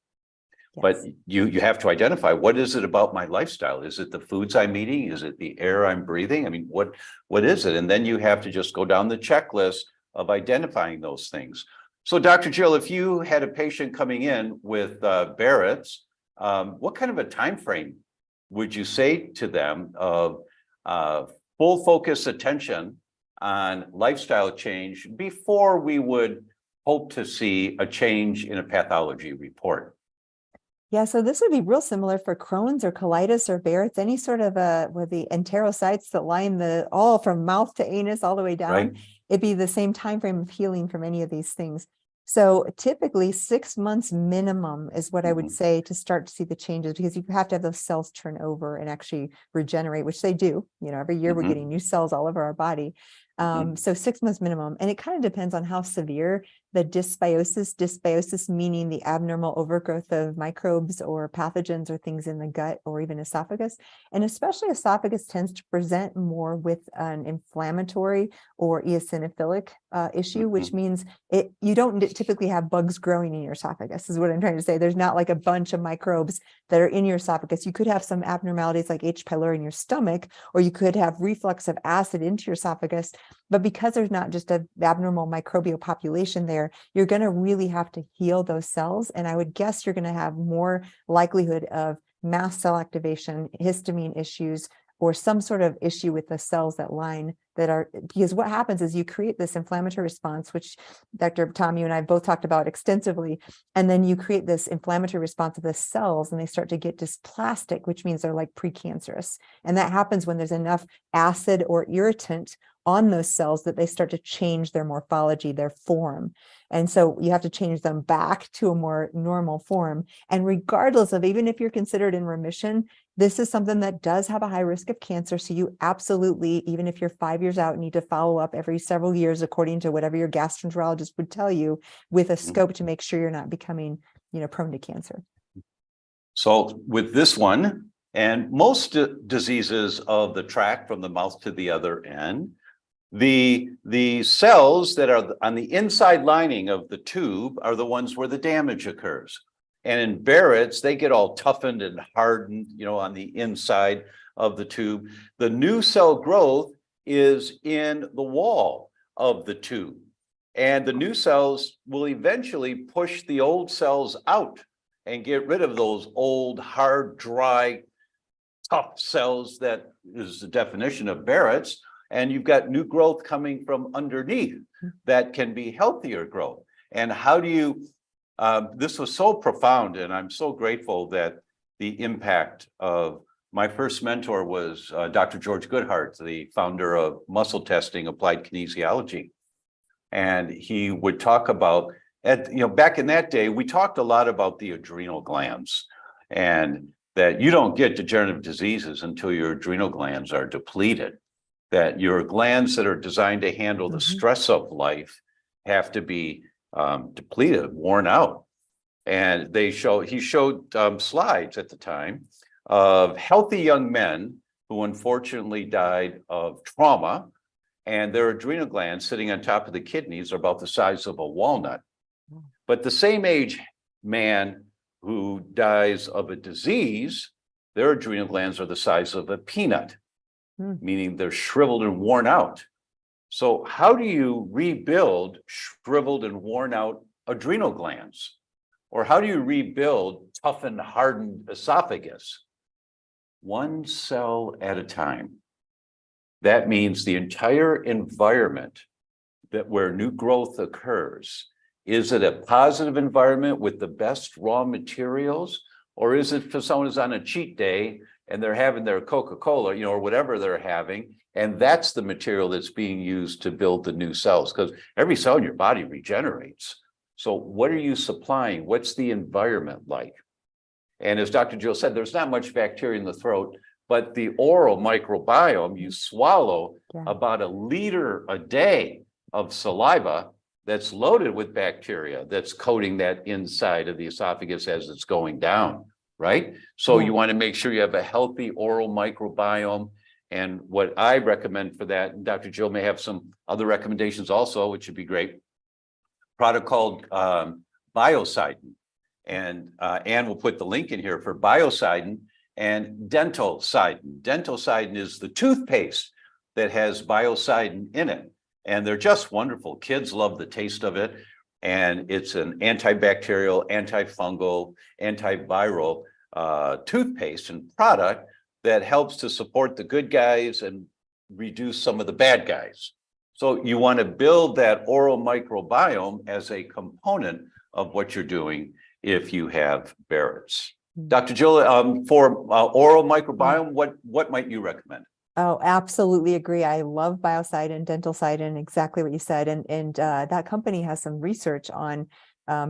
Speaker 3: But
Speaker 2: Yes.
Speaker 3: you have to identify, what is it about my lifestyle? Is it the foods I'm eating? Is it the air I'm breathing? I mean, what is it? And then you have to just go down the checklist of identifying those things. So Dr. Jill, if you had a patient coming in with Barrett's, what kind of a time frame would you say to them of full focus attention on lifestyle change before we would hope to see a change in a pathology report?
Speaker 2: Yeah, so this would be real similar for Crohn's or colitis or Barrett's, any sort of with the enterocytes that line the all from mouth to anus all the way down.
Speaker 3: Right.
Speaker 2: It'd be the same time frame of healing from any of these things. So typically 6 months minimum is what I would say to start to see the changes, because you have to have those cells turn over and actually regenerate, which they do. You know, every year we're getting new cells all over our body. So 6 months minimum, and it kind of depends on how severe the dysbiosis meaning the abnormal overgrowth of microbes or pathogens or things in the gut or even esophagus. And especially esophagus tends to present more with an inflammatory or eosinophilic issue, which means you don't typically have bugs growing in your esophagus, is what I'm trying to say. There's not like a bunch of microbes that are in your esophagus. You could have some abnormalities like H. pylori in your stomach, or you could have reflux of acid into your esophagus. But because there's not just an abnormal microbial population there, you're going to really have to heal those cells. And I would guess you're going to have more likelihood of mast cell activation, histamine issues, or some sort of issue with the cells that line that are, because what happens is you create this inflammatory response, which Dr. Tom, you and I both talked about extensively. And then you create this inflammatory response of the cells and they start to get dysplastic, which means they're like precancerous. And that happens when there's enough acid or irritant on those cells that they start to change their morphology, their form. And so you have to change them back to a more normal form. And regardless of, even if you're considered in remission, this is something that does have a high risk of cancer. So you absolutely, even if you're 5 years out, need to follow up every several years, according to whatever your gastroenterologist would tell you, with a scope to make sure you're not becoming, prone to cancer.
Speaker 3: So with this one, and most diseases of the tract from the mouth to the other end, the cells that are on the inside lining of the tube are the ones where the damage occurs. And in Barrett's, they get all toughened and hardened, on the inside of the tube. The new cell growth is in the wall of the tube. And the new cells will eventually push the old cells out and get rid of those old, hard, dry, tough cells that is the definition of Barrett's. And you've got new growth coming from underneath that can be healthier growth. And how do you, this was so profound, and I'm so grateful that the impact of my first mentor was Dr. George Goodhart, the founder of muscle testing, applied kinesiology. And he would talk about, back in that day, we talked a lot about the adrenal glands, and that you don't get degenerative diseases until your adrenal glands are depleted. That your glands that are designed to handle the stress of life have to be depleted, worn out. And he showed slides at the time of healthy young men who unfortunately died of trauma, and their adrenal glands sitting on top of the kidneys are about the size of a walnut. But the same age man who dies of a disease, their adrenal glands are the size of a peanut. Meaning they're shriveled and worn out. So how do you rebuild shriveled and worn out adrenal glands? Or how do you rebuild toughened, hardened esophagus? One cell at a time. That means the entire environment where new growth occurs. Is it a positive environment with the best raw materials? Or is it for someone who's on a cheat day and they're having their Coca-Cola, or whatever they're having, And that's the material that's being used to build the new cells, because every cell in your body regenerates. So what are you supplying? What's the environment like? And as Dr. Jill said, there's not much bacteria in the throat, but the oral microbiome, you swallow about 1 liter a day of saliva that's loaded with bacteria that's coating that inside of the esophagus as it's going down, right? So you want to make sure you have a healthy oral microbiome. And what I recommend for that, and Dr. Jill may have some other recommendations also, which would be great, product called Biocidin. And Anne will put the link in here for Biocidin and Dentalcidin. Dentalcidin is the toothpaste that has Biocidin in it. And they're just wonderful. Kids love the taste of it. And it's an antibacterial, antifungal, antiviral toothpaste and product that helps to support the good guys and reduce some of the bad guys. So you want to build that oral microbiome as a component of what you're doing if you have Barrett's. Dr. Jill, for oral microbiome, what might you recommend?
Speaker 2: Oh, absolutely agree. I love Biocidin, Dentalcidin, exactly what you said. And that company has some research on,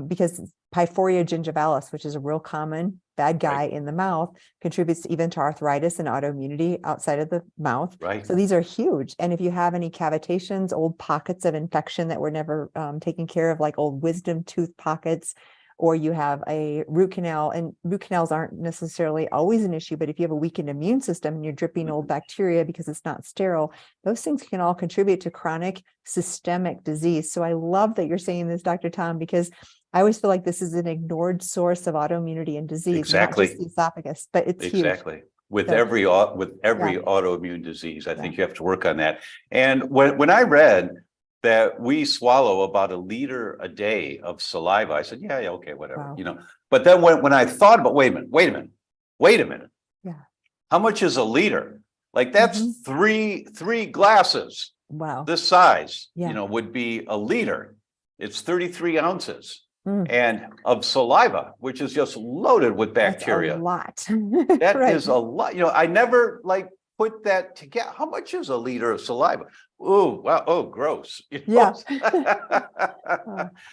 Speaker 2: because Pyphoria gingivalis, which is a real common bad guy in the mouth, contributes even to arthritis and autoimmunity outside of the mouth.
Speaker 3: Right.
Speaker 2: So these are huge. And if you have any cavitations, old pockets of infection that were never taken care of, like old wisdom tooth pockets, or you have a root canal, and root canals aren't necessarily always an issue, but if you have a weakened immune system and you're dripping old bacteria because it's not sterile, those things can all contribute to chronic systemic disease. So I love that you're saying this, Dr. Tom, because I always feel like this is an ignored source of autoimmunity and disease,
Speaker 3: Exactly.
Speaker 2: not just the esophagus, but it's
Speaker 3: Exactly.
Speaker 2: huge.
Speaker 3: With
Speaker 2: So,
Speaker 3: every autoimmune disease, I think you have to work on that. And when I read that we swallow about 1 liter a day of saliva, I said, yeah, okay, whatever, But then when I thought about, wait a minute.
Speaker 2: Yeah.
Speaker 3: How much is 1 liter? Like that's three glasses.
Speaker 2: Wow.
Speaker 3: This size,
Speaker 2: Yeah.
Speaker 3: would be 1 liter. It's 33 ounces. And of saliva, which is just loaded with bacteria.
Speaker 2: That's a lot.
Speaker 3: That
Speaker 2: Right.
Speaker 3: is a lot. I never put that together. How much is 1 liter of saliva? Oh, wow. Oh, gross.
Speaker 2: Yeah.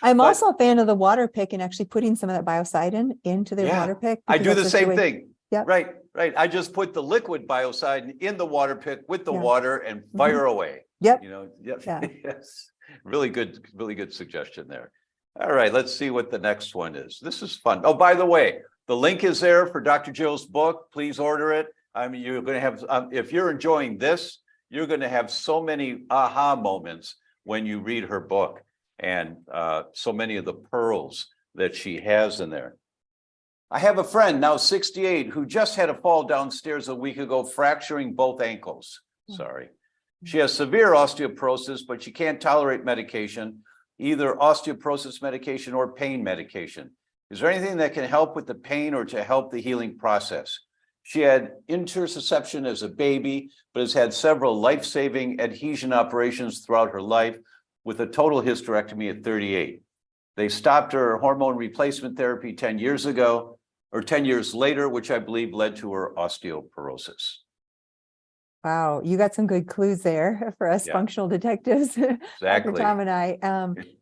Speaker 2: I'm also a fan of the water pick and actually putting some of that Biocidin into the water pick.
Speaker 3: I do the
Speaker 2: that's
Speaker 3: same thing.
Speaker 2: Yep.
Speaker 3: Right. I just put the liquid Biocidin in the water pick with the water and fire away.
Speaker 2: Yep.
Speaker 3: Yeah. Yes. Really good suggestion there. All right, let's see what the next one is. This is fun. Oh, by the way, the link is there for Dr. Jill's book. Please order it. I mean, you're going to have, if you're enjoying this, you're going to have so many aha moments when you read her book, and so many of the pearls that she has in there. I have a friend, now 68, who just had a fall downstairs a week ago, fracturing both ankles. Sorry. She has severe osteoporosis, but she can't tolerate medication, either osteoporosis medication or pain medication. Is there anything that can help with the pain or to help the healing process? She had interception as a baby, but has had several life-saving adhesion operations throughout her life, with a total hysterectomy at 38. They stopped her hormone replacement therapy 10 years ago, or 10 years later, which I believe led to her osteoporosis.
Speaker 2: Wow, you got some good clues there for us functional detectives.
Speaker 3: Exactly.
Speaker 2: Tom and I.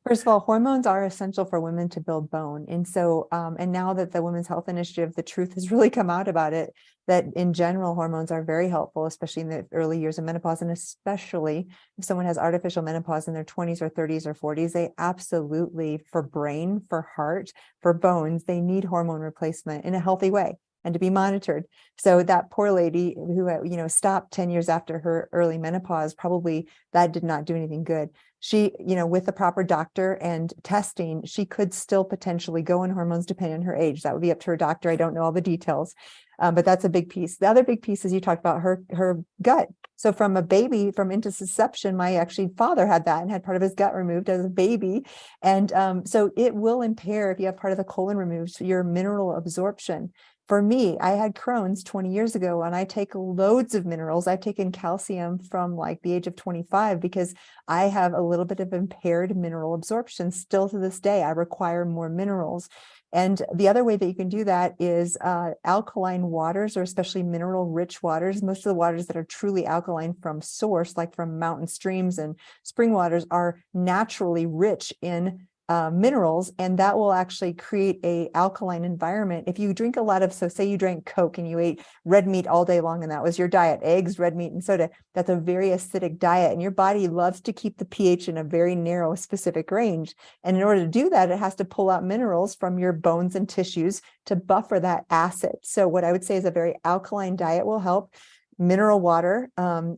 Speaker 2: First of all, hormones are essential for women to build bone. And so, and now that the Women's Health Initiative, the truth has really come out about it, that in general, hormones are very helpful, especially in the early years of menopause. And especially if someone has artificial menopause in their 20s or 30s or 40s, they absolutely, for brain, for heart, for bones, they need hormone replacement in a healthy way and to be monitored. So that poor lady who, stopped 10 years after her early menopause, probably that did not do anything good. She, with the proper doctor and testing, she could still potentially go on hormones depending on her age. That would be up to her doctor. I don't know all the details, but that's a big piece. The other big piece is you talked about her gut. So from a baby, from intussusception, my father had that and had part of his gut removed as a baby. And so it will impair, if you have part of the colon removed, your mineral absorption. For me, I had Crohn's 20 years ago, and I take loads of minerals. I've taken calcium from like the age of 25 because I have a little bit of impaired mineral absorption. Still to this day, I require more minerals. And the other way that you can do that is alkaline waters, or especially mineral rich waters. Most of the waters that are truly alkaline from source, like from mountain streams and spring waters, are naturally rich in minerals, and that will actually create a alkaline environment. If you drink a lot of, so say you drank Coke and you ate red meat all day long and that was your diet, eggs, red meat, and soda, that's a very acidic diet, and your body loves to keep the pH in a very narrow specific range. And in order to do that, it has to pull out minerals from your bones and tissues to buffer that acid. So what I would say is a very alkaline diet will help. Mineral water,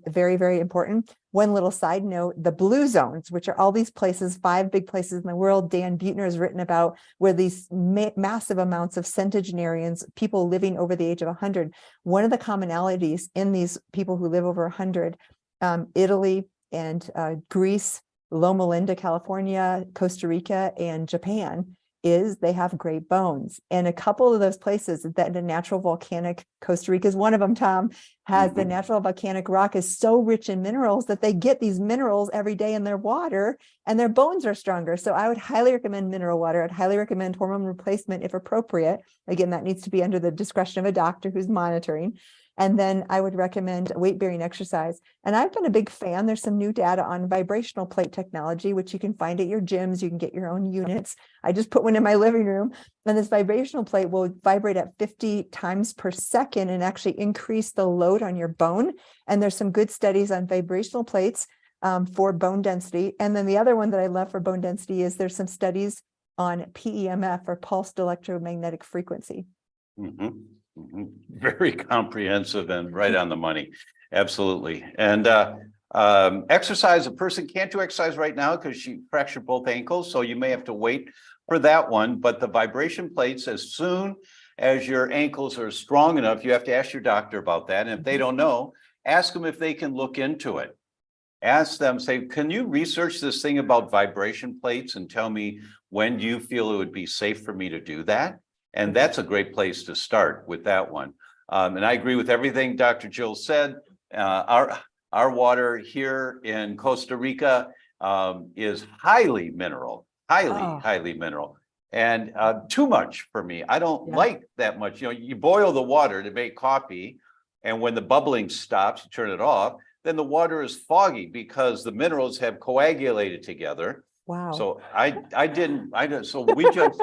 Speaker 2: very, very important. One little side note, the blue zones, which are all these places, 5 big places in the world, Dan Buettner has written about, where these massive amounts of centenarians, people living over the age of 100. One of the commonalities in these people who live over 100, Italy and Greece, Loma Linda, California, Costa Rica, and Japan, is they have great bones. And a couple of those places, that the natural volcanic, Costa Rica is one of them, Tom, has the natural volcanic rock is so rich in minerals that they get these minerals every day in their water, and their bones are stronger. So I would highly recommend mineral water. I'd highly recommend hormone replacement if appropriate. Again, that needs to be under the discretion of a doctor who's monitoring. And then I would recommend weight-bearing exercise. And I've been a big fan. There's some new data on vibrational plate technology, which you can find at your gyms. You can get your own units. I just put one in my living room, and this vibrational plate will vibrate at 50 times per second and actually increase the load on your bone. And there's some good studies on vibrational plates for bone density. And then the other one that I love for bone density is there's some studies on PEMF, or pulsed electromagnetic frequency.
Speaker 3: Very comprehensive and right on the money. Absolutely. And exercise, a person can't do exercise right now because she fractured both ankles, so you may have to wait for that one. But the vibration plates, as soon as your ankles are strong enough, you have to ask your doctor about that. And if they don't know, ask them if they can look into it. Ask them, say, can you research this thing about vibration plates and tell me when do you feel it would be safe for me to do that? And that's a great place to start with that one. And I agree with everything Dr. Jill said. Our water here in Costa Rica is highly mineral, highly mineral, and too much for me. I don't like that much. You know, you boil the water to make coffee, and when the bubbling stops, you turn it off, then the water is foggy because the minerals have coagulated together.
Speaker 2: Wow.
Speaker 3: So so we just,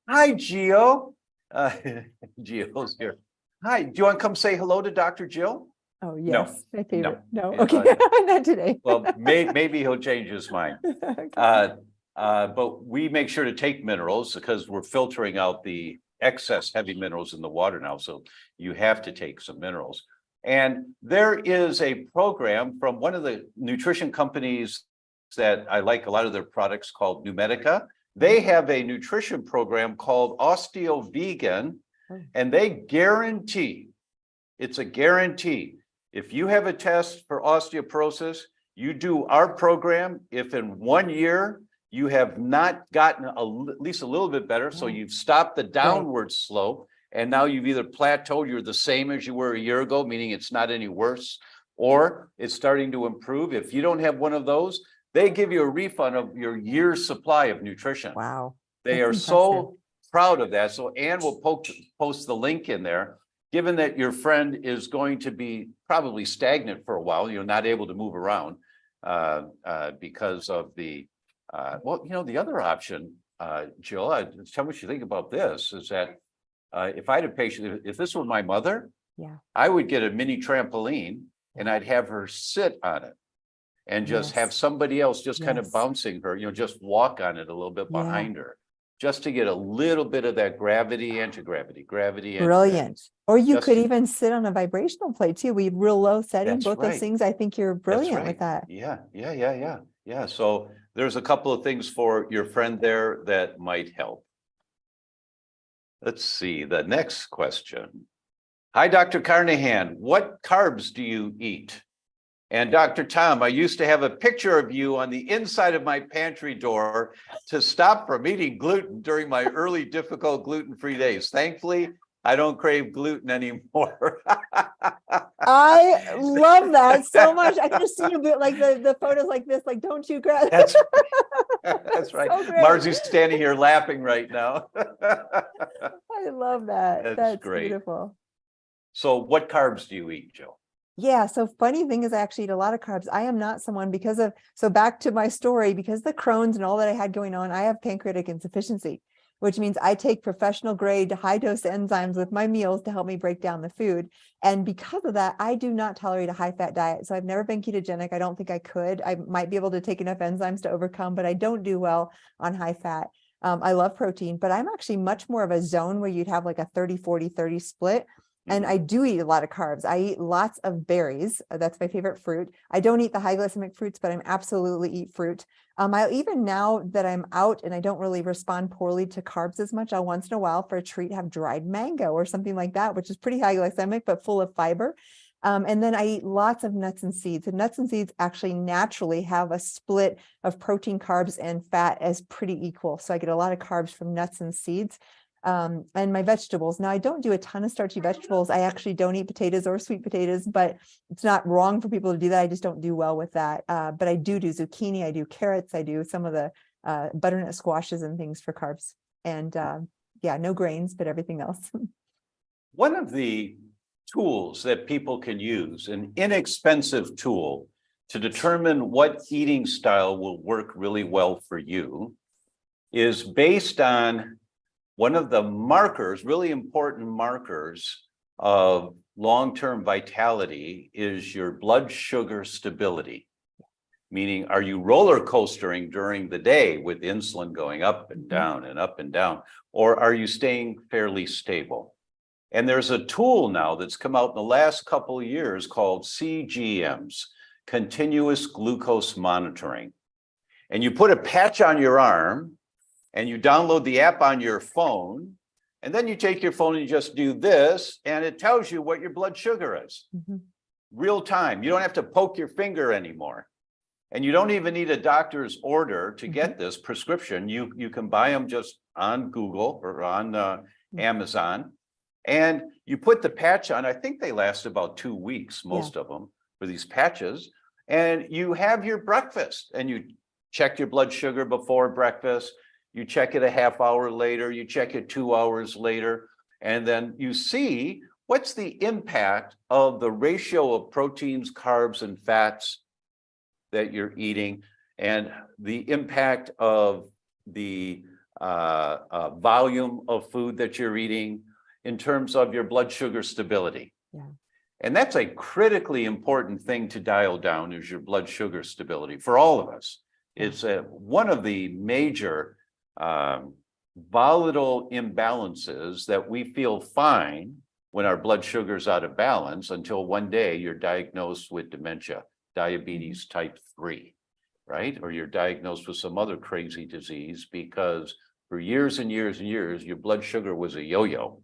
Speaker 3: hi, Gio. Gio's here. Hi, do you want to come say hello to Dr. Jill?
Speaker 2: Oh, yes. My favorite. No.
Speaker 3: Yeah,
Speaker 2: Okay. Not today.
Speaker 3: Well, maybe he'll change his mind.
Speaker 2: Okay.
Speaker 3: But we make sure to take minerals because we're filtering out the excess heavy minerals in the water now. So you have to take some minerals. And there is a program from one of the nutrition companies that I like a lot of their products, called Numedica. They have a nutrition program called Osteo Vegan, and they guarantee, it's a guarantee, if you have a test for osteoporosis, you do our program, if in 1 year you have not gotten at least a little bit better, so you've stopped the downward slope, and now you've either plateaued, you're the same as you were a year ago, meaning it's not any worse, or it's starting to improve. If you don't have one of those, they give you a refund of your year's supply of nutrition.
Speaker 2: Wow.
Speaker 3: They are so proud of that. So Ann will post the link in there. Given that your friend is going to be probably stagnant for a while, you're not able to move around because of the, the other option, Jill, tell me what you think about this, is that if I had a patient, if this were my mother, I would get a mini trampoline and I'd have her sit on it and just have somebody else just kind of bouncing her, just walk on it a little bit behind her, just to get a little bit of that gravity, anti-gravity.
Speaker 2: Brilliant. Or you could even sit on a vibrational plate too. We have real low setting, both those things. I think you're brilliant with that.
Speaker 3: Yeah. So there's a couple of things for your friend there that might help. Let's see the next question. Hi, Dr. Carnahan. What carbs do you eat? And Dr. Tom, I used to have a picture of you on the inside of my pantry door to stop from eating gluten during my early difficult gluten-free days. Thankfully, I don't crave gluten anymore.
Speaker 2: I love that so much. I can just see you like the photos like this, like, don't you grab.
Speaker 3: That's that's right.
Speaker 2: So great.
Speaker 3: Marzi's standing here laughing right now.
Speaker 2: I love that.
Speaker 3: That's great.
Speaker 2: Beautiful.
Speaker 3: So what carbs do you eat, Jill?
Speaker 2: Yeah. So funny thing is I actually eat a lot of carbs. I am not someone so back to my story, because the Crohn's and all that I had going on, I have pancreatic insufficiency, which means I take professional grade high dose enzymes with my meals to help me break down the food. And because of that, I do not tolerate a high fat diet. So I've never been ketogenic. I don't think I could. I might be able to take enough enzymes to overcome, but I don't do well on high fat. I love protein, but I'm actually much more of a zone where you'd have like a 30-40-30 split. And I do eat a lot of carbs. I eat lots of berries. That's my favorite fruit. I don't eat the high glycemic fruits, but I'm absolutely eat fruit. I'll even now that I'm out and I don't really respond poorly to carbs as much, I'll once in a while for a treat have dried mango or something like that, which is pretty high glycemic, but full of fiber. And then I eat lots of nuts and seeds. And nuts and seeds actually naturally have a split of protein, carbs, and fat as pretty equal. So I get a lot of carbs from nuts and seeds. And my vegetables. Now, I don't do a ton of starchy vegetables. I actually don't eat potatoes or sweet potatoes, but it's not wrong for people to do that. I just don't do well with that. But I do zucchini, I do carrots, I do some of the butternut squashes and things for carbs. And yeah, no grains, but everything else.
Speaker 3: One of the tools that people can use, an inexpensive tool to determine what eating style will work really well for you, is based on one of the markers, really important markers of long-term vitality, is your blood sugar stability. Meaning, are you roller coastering during the day with insulin going up and down and up and down, or are you staying fairly stable? And there's a tool now that's come out in the last couple of years called CGMs, continuous glucose monitoring. And you put a patch on your arm, and you download the app on your phone, and then you take your phone and you just do this, and it tells you what your blood sugar is. Real time. You don't have to poke your finger anymore. And you don't even need a doctor's order to get this prescription. You can buy them just on Google or on Amazon. And you put the patch on. I think they last about 2 weeks, most of them, for these patches. And you have your breakfast, and you check your blood sugar before breakfast. You check it a half hour later, you check it 2 hours later, and then you see what's the impact of the ratio of proteins, carbs, and fats that you're eating, and the impact of the volume of food that you're eating in terms of your blood sugar stability. And that's a critically important thing to dial down, is your blood sugar stability for all of us. It's one of the major volatile imbalances that we feel fine when our blood sugar's out of balance, until one day you're diagnosed with dementia, diabetes type 3, right? Or you're diagnosed with some other crazy disease because for years and years and years, your blood sugar was a yo-yo.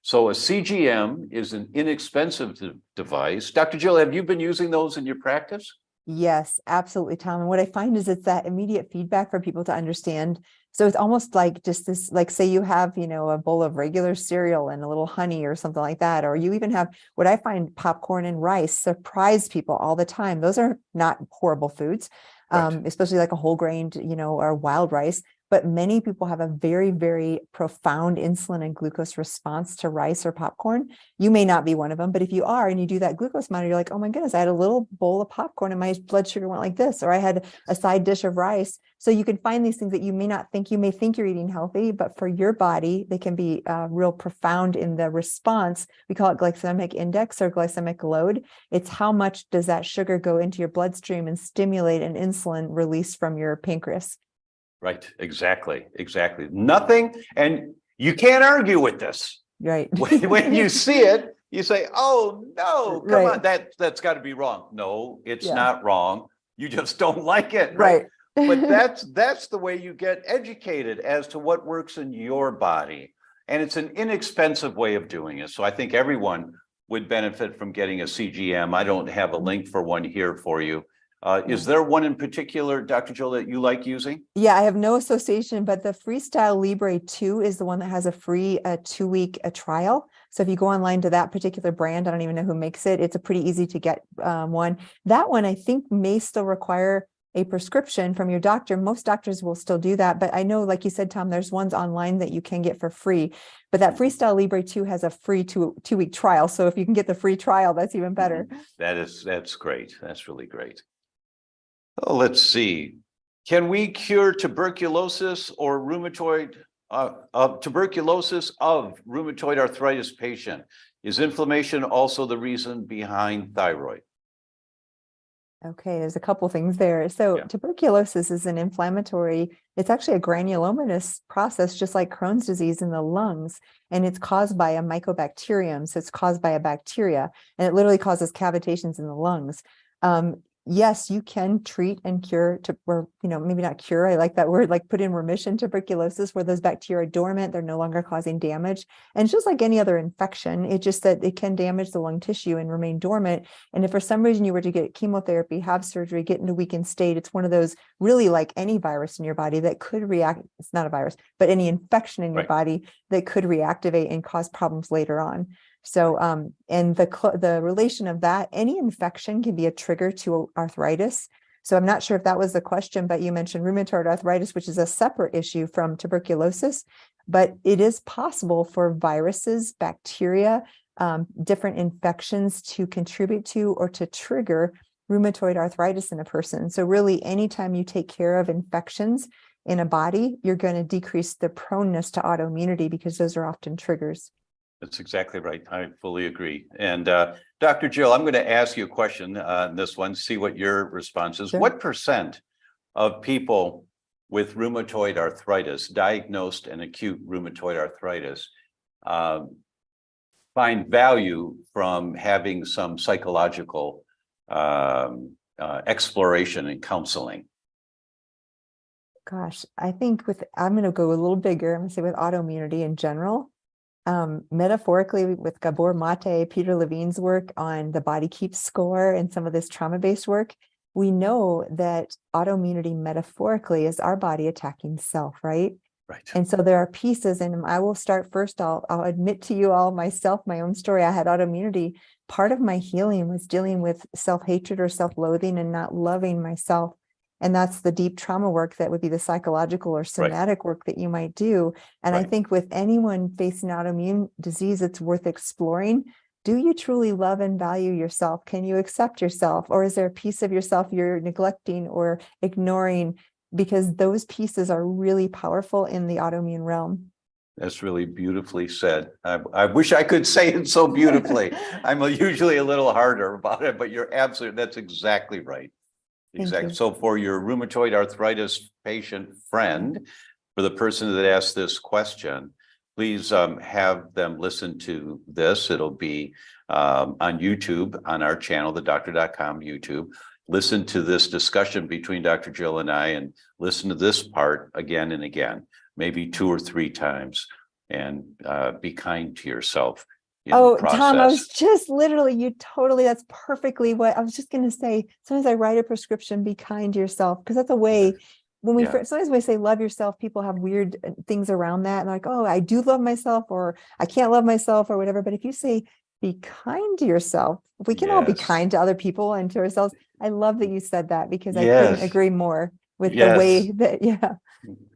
Speaker 3: So a CGM is an inexpensive device. Dr. Jill, have you been using those in your practice?
Speaker 2: Yes, absolutely, Tom. And what I find is it's that immediate feedback for people to understand. So it's almost like just this, like, say you have, a bowl of regular cereal and a little honey or something like that, or you even have what I find popcorn and rice surprise people all the time. Those are not horrible foods, especially like a whole grain, or wild rice. But many people have a very, very profound insulin and glucose response to rice or popcorn. You may not be one of them, but if you are and you do that glucose monitor, you're like, oh my goodness, I had a little bowl of popcorn and my blood sugar went like this, or I had a side dish of rice. So you can find these things that you may not think, you may think you're eating healthy, but for your body, they can be real profound in the response. We call it glycemic index or glycemic load. It's how much does that sugar go into your bloodstream and stimulate an insulin release from your pancreas.
Speaker 3: Right, exactly. Nothing, and you can't argue with this.
Speaker 2: Right.
Speaker 3: When you see it, you say, oh no, come on, that's got to be wrong. No, it's not wrong. You just don't like it, right? But that's the way you get educated as to what works in your body. And it's an inexpensive way of doing it. So I think everyone would benefit from getting a CGM. I don't have a link for one here for you. Is there one in particular, Dr. Jill, that you like using?
Speaker 2: Yeah, I have no association, but the Freestyle Libre 2 is the one that has a free 2-week trial. So if you go online to that particular brand, I don't even know who makes it. It's a pretty easy to get one. That one I think may still require a prescription from your doctor. Most doctors will still do that, but I know, like you said, Tom, there's ones online that you can get for free. But that Freestyle Libre 2 has a free 2-week trial. So if you can get the free trial, that's even better.
Speaker 3: That's great. That's really great. Oh, let's see. Can we cure tuberculosis or rheumatoid arthritis patient? Is inflammation also the reason behind thyroid?
Speaker 2: Okay, there's a couple things there. So tuberculosis is an inflammatory, it's actually a granulomatous process, just like Crohn's disease in the lungs, and it's caused by a mycobacterium. So it's caused by a bacteria, and it literally causes cavitations in the lungs. Yes, you can treat and cure or maybe not cure. I like that word, like put in remission tuberculosis, where those bacteria are dormant, they're no longer causing damage. And it's just like any other infection, it's just that it can damage the lung tissue and remain dormant. And if for some reason you were to get chemotherapy, have surgery, get into a weakened state, it's one of those really like any virus in your body that could react. It's not a virus, but any infection in your body that could reactivate and cause problems later on. So, and the relation of that, any infection can be a trigger to arthritis. So I'm not sure if that was the question, but you mentioned rheumatoid arthritis, which is a separate issue from tuberculosis, but it is possible for viruses, bacteria, different infections to contribute to or to trigger rheumatoid arthritis in a person. So really, anytime you take care of infections in a body, you're going to decrease the proneness to autoimmunity because those are often triggers.
Speaker 3: That's exactly right. I fully agree. And Dr. Jill, I'm going to ask you a question on this one, see what your response is. Sure. What percent of people with rheumatoid arthritis, diagnosed and acute rheumatoid arthritis, find value from having some psychological exploration and counseling?
Speaker 2: Gosh, I think I'm going to go a little bigger. I'm going to say with autoimmunity in general. Metaphorically, with Gabor Mate, Peter Levine's work on the body keeps score and some of this trauma-based work, we know that autoimmunity metaphorically is our body attacking self, right?
Speaker 3: Right.
Speaker 2: And so there are pieces, and I will start first. I'll admit to you all myself, my own story. I had autoimmunity. Part of my healing was dealing with self-hatred or self-loathing and not loving myself. And that's the deep trauma work that would be the psychological or somatic work that you might do. And I think with anyone facing autoimmune disease, it's worth exploring. Do you truly love and value yourself? Can you accept yourself? Or is there a piece of yourself you're neglecting or ignoring? Because those pieces are really powerful in the autoimmune realm.
Speaker 3: That's really beautifully said. I wish I could say it so beautifully. I'm usually a little harder about it, but that's exactly right. Exactly. So for your rheumatoid arthritis patient friend, for the person that asked this question, please have them listen to this. It'll be on YouTube, on our channel, theDr.com YouTube. Listen to this discussion between Dr. Jill and I, and listen to this part again and again, maybe 2 or 3 times, and be kind to yourself.
Speaker 2: Oh, Tom, I was just literally, that's perfectly what I was just going to say. Sometimes I write a prescription, be kind to yourself, because that's a way when sometimes when we say love yourself, people have weird things around that. And like, oh, I do love myself, or I can't love myself, or whatever. But if you say, be kind to yourself, we can all be kind to other people and to ourselves. I love that you said that, because I couldn't agree more with the way that,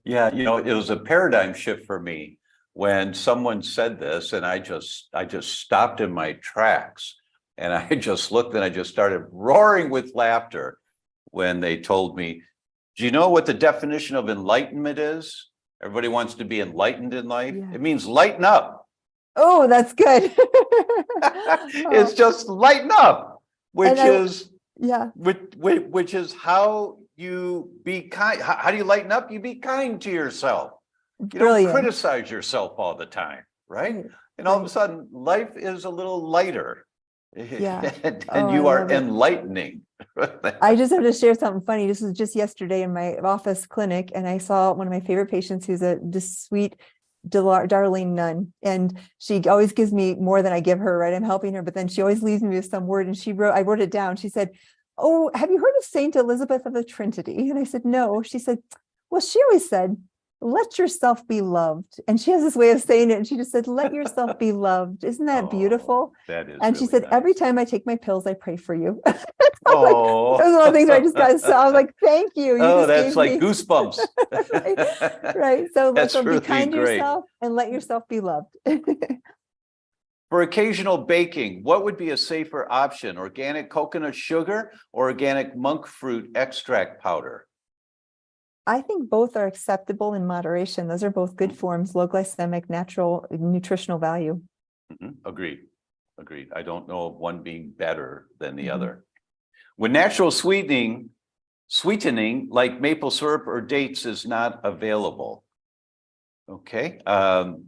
Speaker 3: it was a paradigm shift for me when someone said this, and I just stopped in my tracks, and I just looked, and I just started roaring with laughter when they told me, do you know what the definition of enlightenment is? Everybody wants to be enlightened in life. It means lighten up.
Speaker 2: Oh, that's good.
Speaker 3: It's just lighten up, which is how you be kind. How do you lighten up? You be kind to yourself. You don't criticize yourself all the time, right? And all of a sudden, life is a little lighter. And you are enlightening.
Speaker 2: I just have to share something funny. This was just yesterday in my office clinic, and I saw one of my favorite patients who's this sweet, darling nun. And she always gives me more than I give her, right? I'm helping her, but then she always leaves me with some word. And I wrote it down. She said, oh, have you heard of Saint Elizabeth of the Trinity? And I said, no. She said, well, she always said, let yourself be loved. And she has this way of saying it. And she just said, let yourself be loved. Isn't that beautiful?
Speaker 3: That is
Speaker 2: And she
Speaker 3: really
Speaker 2: said,
Speaker 3: nice.
Speaker 2: every time I take my pills, I pray for you.
Speaker 3: Oh,
Speaker 2: Those are one of the things where I just got, so I was like, thank you. You
Speaker 3: oh,
Speaker 2: just
Speaker 3: that's
Speaker 2: gave
Speaker 3: like
Speaker 2: me-
Speaker 3: goosebumps.
Speaker 2: right. So,
Speaker 3: That's
Speaker 2: so be
Speaker 3: really
Speaker 2: kind to
Speaker 3: great.
Speaker 2: yourself and let yourself be loved.
Speaker 3: For occasional baking, what would be a safer option? Organic coconut sugar or organic monk fruit extract powder?
Speaker 2: I think both are acceptable in moderation. Those are both good forms, low glycemic, natural, nutritional value.
Speaker 3: Agreed. Agreed. I don't know of one being better than the
Speaker 2: Mhm.
Speaker 3: other. When natural sweetening like maple syrup or dates is not available. Okay,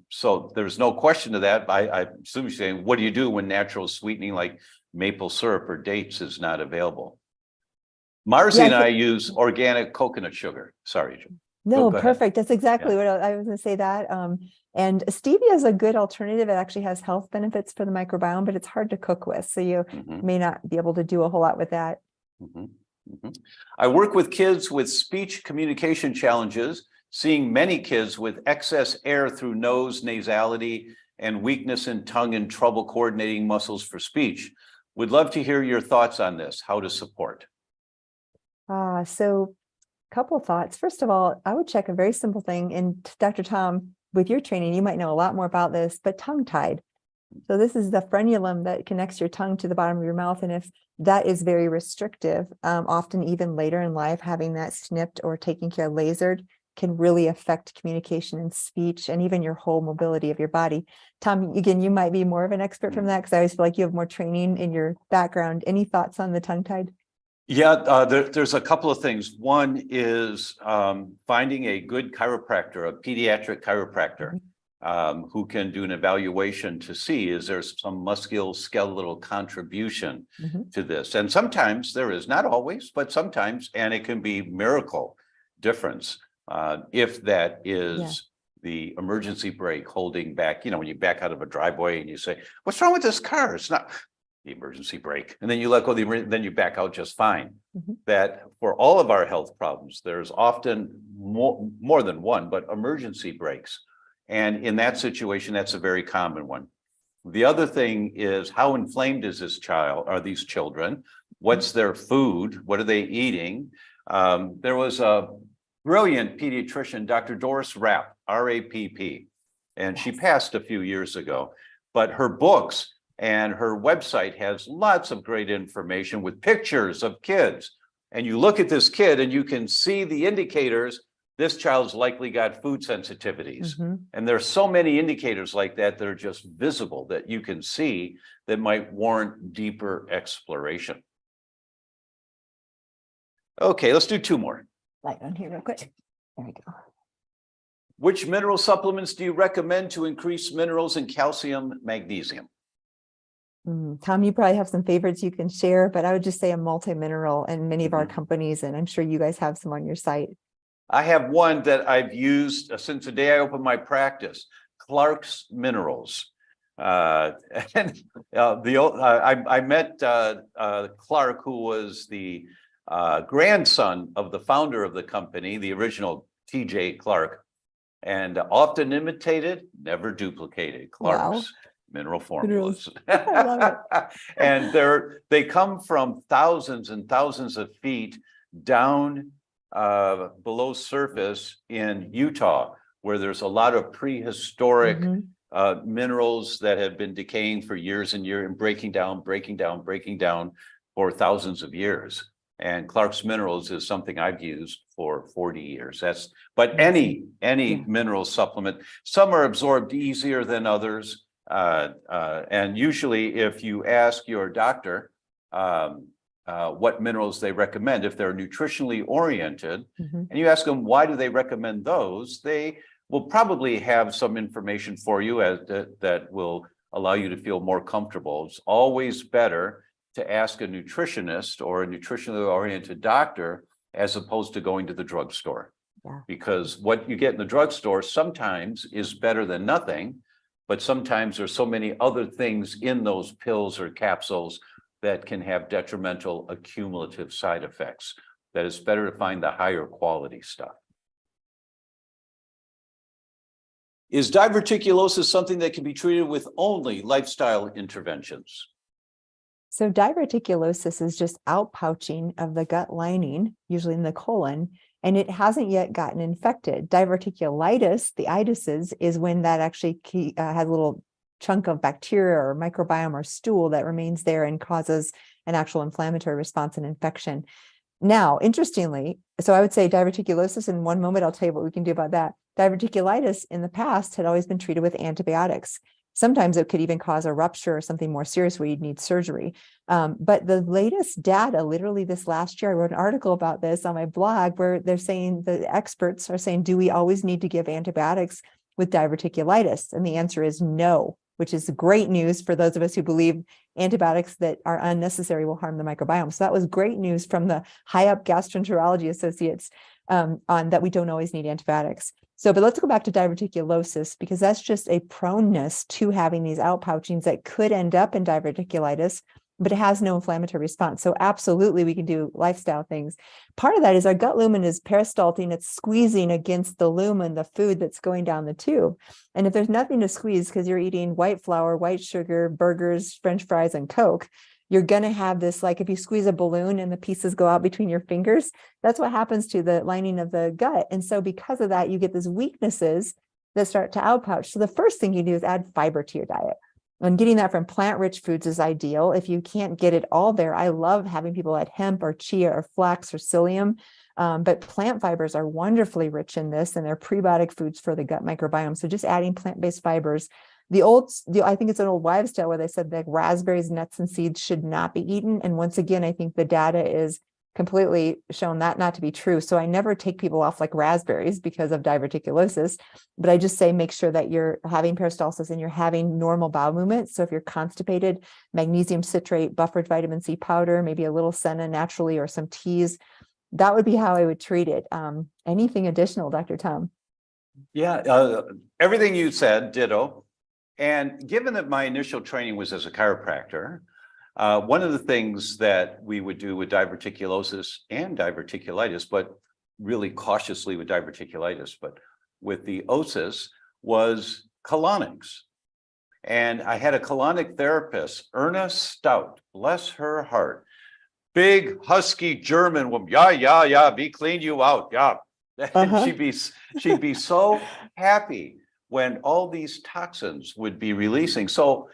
Speaker 3: so there's no question to that. I assume you're saying, what do you do when natural sweetening like maple syrup or dates is not available? Marcy and I use organic coconut sugar. Sorry, Jim.
Speaker 2: No,
Speaker 3: go ahead.
Speaker 2: perfect. That's exactly what I was going to say that. And stevia is a good alternative. It actually has health benefits for the microbiome, but it's hard to cook with. So you may not be able to do a whole lot with that.
Speaker 3: I work with kids with speech communication challenges, seeing many kids with excess air through nose, nasality, and weakness in tongue and trouble coordinating muscles for speech. Would love to hear your thoughts on this, how to support.
Speaker 2: So a couple of thoughts. First of all, I would check a very simple thing. And Dr. Tom, with your training, you might know a lot more about this, but tongue tied. So this is the frenulum that connects your tongue to the bottom of your mouth. And if that is very restrictive, often even later in life, having that snipped or taken care of lasered can really affect communication and speech and even your whole mobility of your body. Tom, again, you might be more of an expert from that because I always feel like you have more training in your background. Any thoughts on the tongue tied?
Speaker 3: Yeah, there's a couple of things. One is finding a good chiropractor, a pediatric chiropractor, who can do an evaluation to see, is there some musculoskeletal contribution to this? And sometimes there is, not always, but sometimes, and it can be miracle difference. If that is the emergency brake holding back, when you back out of a driveway and you say, what's wrong with this car? It's not the emergency brake. And then you let go of then you back out just fine. That for all of our health problems, there's often more than one, but emergency brakes. And in that situation, that's a very common one. The other thing is, how inflamed is these children? What's their food? What are they eating? There was a brilliant pediatrician, Dr. Doris Rapp, R-A-P-P, and she passed a few years ago, but her books and her website has lots of great information with pictures of kids. And you look at this kid and you can see the indicators. This child's likely got food sensitivities. And there's so many indicators like that that are just visible that you can see that might warrant deeper exploration. Okay, let's do two more.
Speaker 2: Light on here real quick. There we go.
Speaker 3: Which mineral supplements do you recommend to increase minerals in calcium, magnesium?
Speaker 2: Tom, you probably have some favorites you can share, but I would just say a multi-mineral and many of our companies, and I'm sure you guys have some on your site. I
Speaker 3: have one that I've used since the day I opened my practice, Clark's Minerals. I met Clark, who was the grandson of the founder of the company, the original T.J. Clark, and often imitated, never duplicated. Clark's Mineral Formulas.
Speaker 2: I love it.
Speaker 3: And they come from thousands and thousands of feet down below surface in Utah, where there's a lot of prehistoric minerals that have been decaying for years and years and breaking down for thousands of years. And Clark's Minerals is something I've used for 40 years. But any mineral supplement, some are absorbed easier than others. And usually if you ask your doctor what minerals they recommend, if they're nutritionally oriented, and you ask them why do they recommend those, they will probably have some information for you that will allow you to feel more comfortable. It's always better to ask a nutritionist or a nutritionally oriented doctor as opposed to going to the drugstore. Because what you get in the drugstore sometimes is better than nothing, but sometimes there's so many other things in those pills or capsules that can have detrimental accumulative side effects, that it's better to find the higher quality stuff. Is diverticulosis something that can be treated with only lifestyle interventions?
Speaker 2: So diverticulosis is just outpouching of the gut lining, usually in the colon, and it hasn't yet gotten infected. Diverticulitis, the itises, is when that actually has a little chunk of bacteria or microbiome or stool that remains there and causes an actual inflammatory response and infection. Now, interestingly, so I would say diverticulosis in one moment, I'll tell you what we can do about that. Diverticulitis in the past had always been treated with antibiotics. Sometimes it could even cause a rupture or something more serious where you'd need surgery. But the latest data, literally this last year, I wrote an article about this on my blog where they're saying, the experts are saying, do we always need to give antibiotics with diverticulitis? And the answer is no, which is great news for those of us who believe antibiotics that are unnecessary will harm the microbiome. So that was great news from the high up gastroenterology associates on that we don't always need antibiotics. So, but let's go back to diverticulosis, because that's just a proneness to having these outpouchings that could end up in diverticulitis, but it has no inflammatory response. So absolutely, we can do lifestyle things. Part of that is our gut lumen is peristalting. It's squeezing against the lumen, the food that's going down the tube. And if there's nothing to squeeze because you're eating white flour, white sugar, burgers, French fries, and Coke, you're going to have this, like if you squeeze a balloon and the pieces go out between your fingers, that's what happens to the lining of the gut. And so because of that, you get these weaknesses that start to outpouch. So the first thing you do is add fiber to your diet. And getting that from plant-rich foods is ideal. If you can't get it all there, I love having people add hemp or chia or flax or psyllium. But plant fibers are wonderfully rich in this, and they're prebiotic foods for the gut microbiome. So just adding plant-based fibers. I think it's an old wives' tale where they said that raspberries, nuts, and seeds should not be eaten. And once again, I think the data is completely shown that not to be true. So I never take people off like raspberries because of diverticulosis, but I just say make sure that you're having peristalsis and you're having normal bowel movement. So if you're constipated, magnesium citrate, buffered vitamin C powder, maybe a little senna naturally or some teas, that would be how I would treat it. Anything additional, Dr. Tom?
Speaker 3: Yeah, everything you said, ditto. And given that my initial training was as a chiropractor, one of the things that we would do with diverticulosis and diverticulitis, but really cautiously with diverticulitis, but with the osis, was colonics. And I had a colonic therapist, Erna Stout, bless her heart, big husky German woman. Yeah, we clean you out. Yeah. She'd be so happy when all these toxins would be releasing. So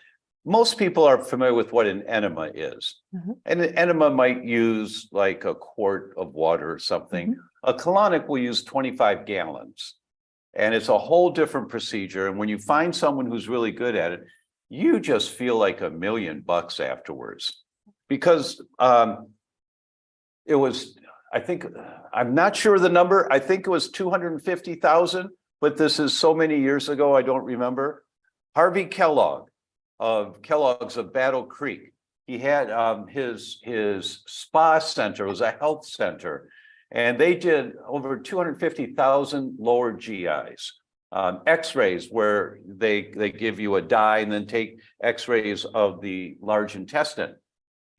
Speaker 3: most people are familiar with what an enema is. And an enema might use like a quart of water or something. A colonic will use 25 gallons. And it's a whole different procedure. And when you find someone who's really good at it, you just feel like $1 million afterwards. Because it was, I think, I'm not sure the number. I think it was 250,000, but this is so many years ago, I don't remember. Harvey Kellogg of Kellogg's of Battle Creek. He had his spa center, it was a health center, and they did over 250,000 lower GIs. X-rays where they give you a dye and then take X-rays of the large intestine.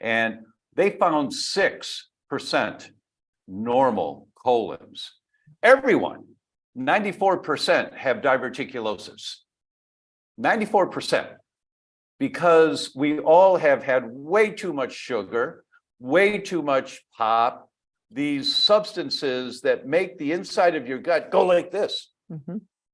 Speaker 3: And they found 6% normal colons. Everyone, 94% have diverticulosis. 94%. Because we all have had way too much sugar, way too much pop, these substances that make the inside of your gut go like this,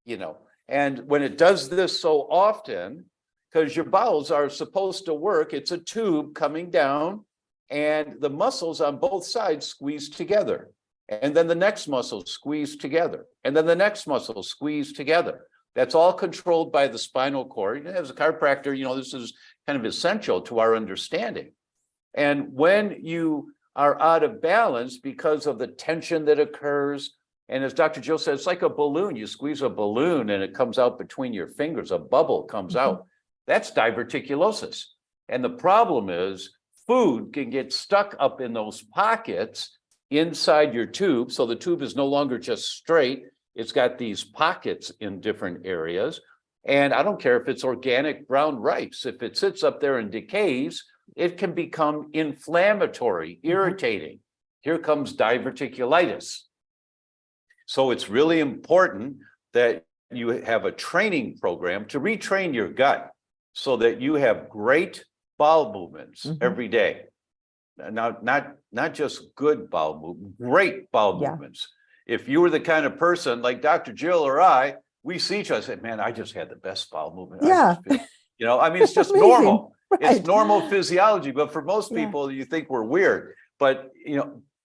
Speaker 3: you know. And when it does this so often, because your bowels are supposed to work, it's a tube coming down and the muscles on both sides squeeze together. And then the next muscle squeeze together. And then the next muscle squeeze together. That's all controlled by the spinal cord. As a chiropractor, you know, this is kind of essential to our understanding. And when you are out of balance because of the tension that occurs, and as Dr. Jill said, it's like a balloon. You squeeze a balloon and it comes out between your fingers, a bubble comes out. That's diverticulosis. And the problem is food can get stuck up in those pockets inside your tube. So the tube is no longer just straight. It's got these pockets in different areas. And I don't care if it's organic brown rice. If it sits up there and decays, it can become inflammatory, irritating. Here comes diverticulitis. So it's really important that you have a training program to retrain your gut so that you have great bowel movements every day. Now, not just good bowel movement, great bowel movements. If you were the kind of person like Dr. Jill or I, we see each other and say, man, I just had the best bowel movement.
Speaker 2: Yeah.
Speaker 3: I mean, it's just
Speaker 2: Amazing.
Speaker 3: normal.
Speaker 2: Right.
Speaker 3: It's normal physiology. But for most people, you think we're weird. But,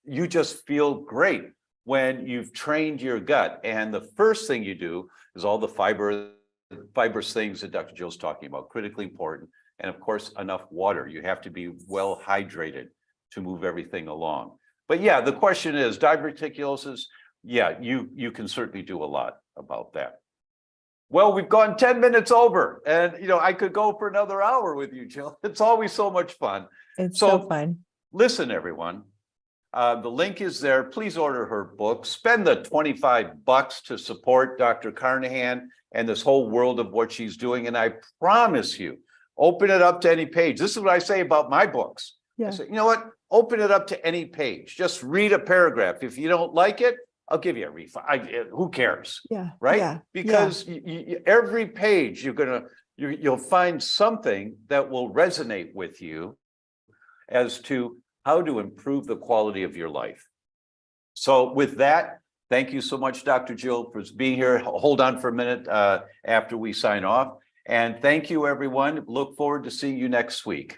Speaker 3: you just feel great when you've trained your gut. And the first thing you do is all the fibrous things that Dr. Jill's talking about, critically important. And of course, enough water. You have to be well hydrated to move everything along. But yeah, the question is diverticulosis. Yeah, you can certainly do a lot about that. Well, we've gone 10 minutes over, and I could go for another hour with you, Jill. It's always so much fun.
Speaker 2: It's so fun.
Speaker 3: Listen, everyone. The link is there. Please order her book. Spend the $25 to support Dr. Carnahan and this whole world of what she's doing. And I promise you, open it up to any page. This is what I say about my books. I say, you know what? Open it up to any page. Just read a paragraph. If you don't like it, I'll give you a refund. Who cares?
Speaker 2: Yeah.
Speaker 3: Right?
Speaker 2: Yeah.
Speaker 3: Because every page you'll find something that will resonate with you as to how to improve the quality of your life. So with that, thank you so much, Dr. Jill, for being here. Hold on for a minute after we sign off. And thank you, everyone. Look forward to seeing you next week.